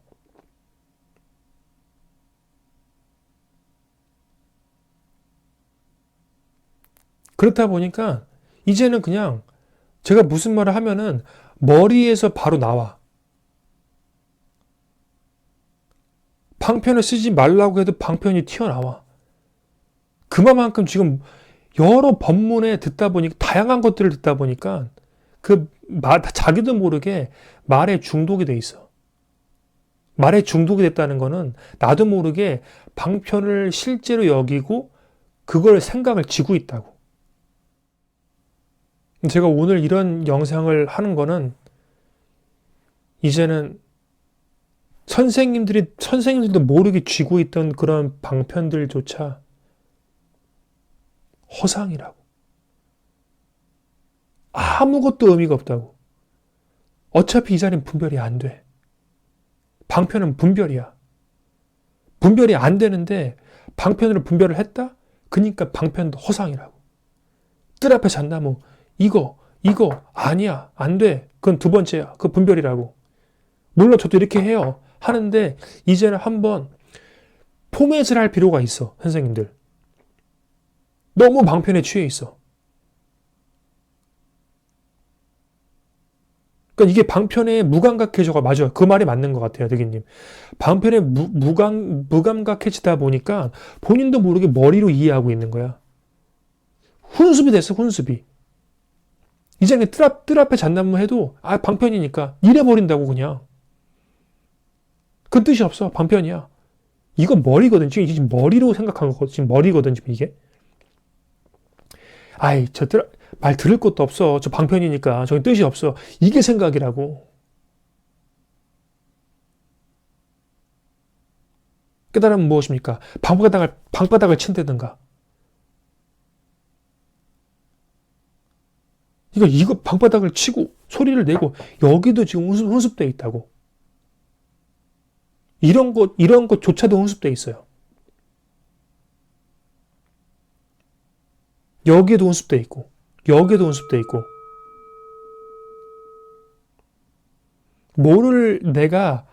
그렇다 보니까 이제는 그냥 제가 무슨 말을 하면은 머리에서 바로 나와. 방편을 쓰지 말라고 해도 방편이 튀어나와. 그만큼 지금 여러 법문에 듣다 보니까 다양한 것들을 듣다 보니까 자기도 모르게 말에 중독이 돼 있어. 말에 중독이 됐다는 거는 나도 모르게 방편을 실제로 여기고 그걸 생각을 지고 있다고. 제가 오늘 이런 영상을 하는 거는 이제는 선생님들도 모르게 쥐고 있던 그런 방편들조차 허상이라고. 아무것도 의미가 없다고. 어차피 이 자리는 분별이 안 돼. 방편은 분별이야. 분별이 안 되는데 방편으로 분별을 했다? 그러니까 방편도 허상이라고. 뜰 앞에 잣나무 이거 아니야 안 돼. 그건 두 번째야. 그거 분별이라고. 물론 저도 이렇게 해요. 하는데 이제는 한번 포맷을 할 필요가 있어. 선생님들. 너무 방편에 취해 있어. 그러니까 이게 방편에 무감각해져가 맞아요. 그 말이 맞는 것 같아요, 대기님. 방편에 무감각해지다 보니까 본인도 모르게 머리로 이해하고 있는 거야. 훈습이 됐어, 훈습이. 이제는 뜰 앞에 잣나무 해도 방편이니까 이래버린다고 그냥. 그 뜻이 없어. 방편이야. 이거 머리거든. 지금 머리로 생각한 거거든. 지금 머리거든, 지금 이게. 말 들을 것도 없어. 저 방편이니까. 저기 뜻이 없어. 이게 생각이라고. 깨달으면 무엇입니까? 방바닥을 친다든가. 이거 방바닥을 치고 소리를 내고 여기도 지금 훈습돼 있다고. 이런 것조차도 훈습돼 있어요. 여기에도 훈습돼 있고, 여기에도 훈습돼 있고. 뭐를 내가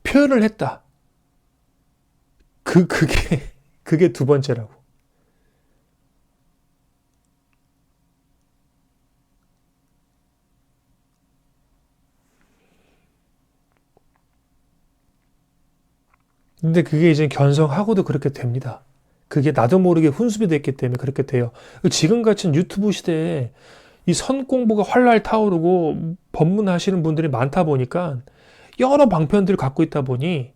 표현을 했다. 그게 두 번째라고. 근데 그게 이제 견성하고도 그렇게 됩니다. 그게 나도 모르게 훈습이 됐기 때문에 그렇게 돼요. 지금 같은 유튜브 시대에 이 선 공부가 활활 타오르고 법문하시는 분들이 많다 보니까 여러 방편들을 갖고 있다 보니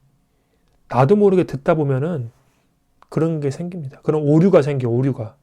나도 모르게 듣다 보면은 그런 게 생깁니다. 그런 오류가 생겨, 오류가.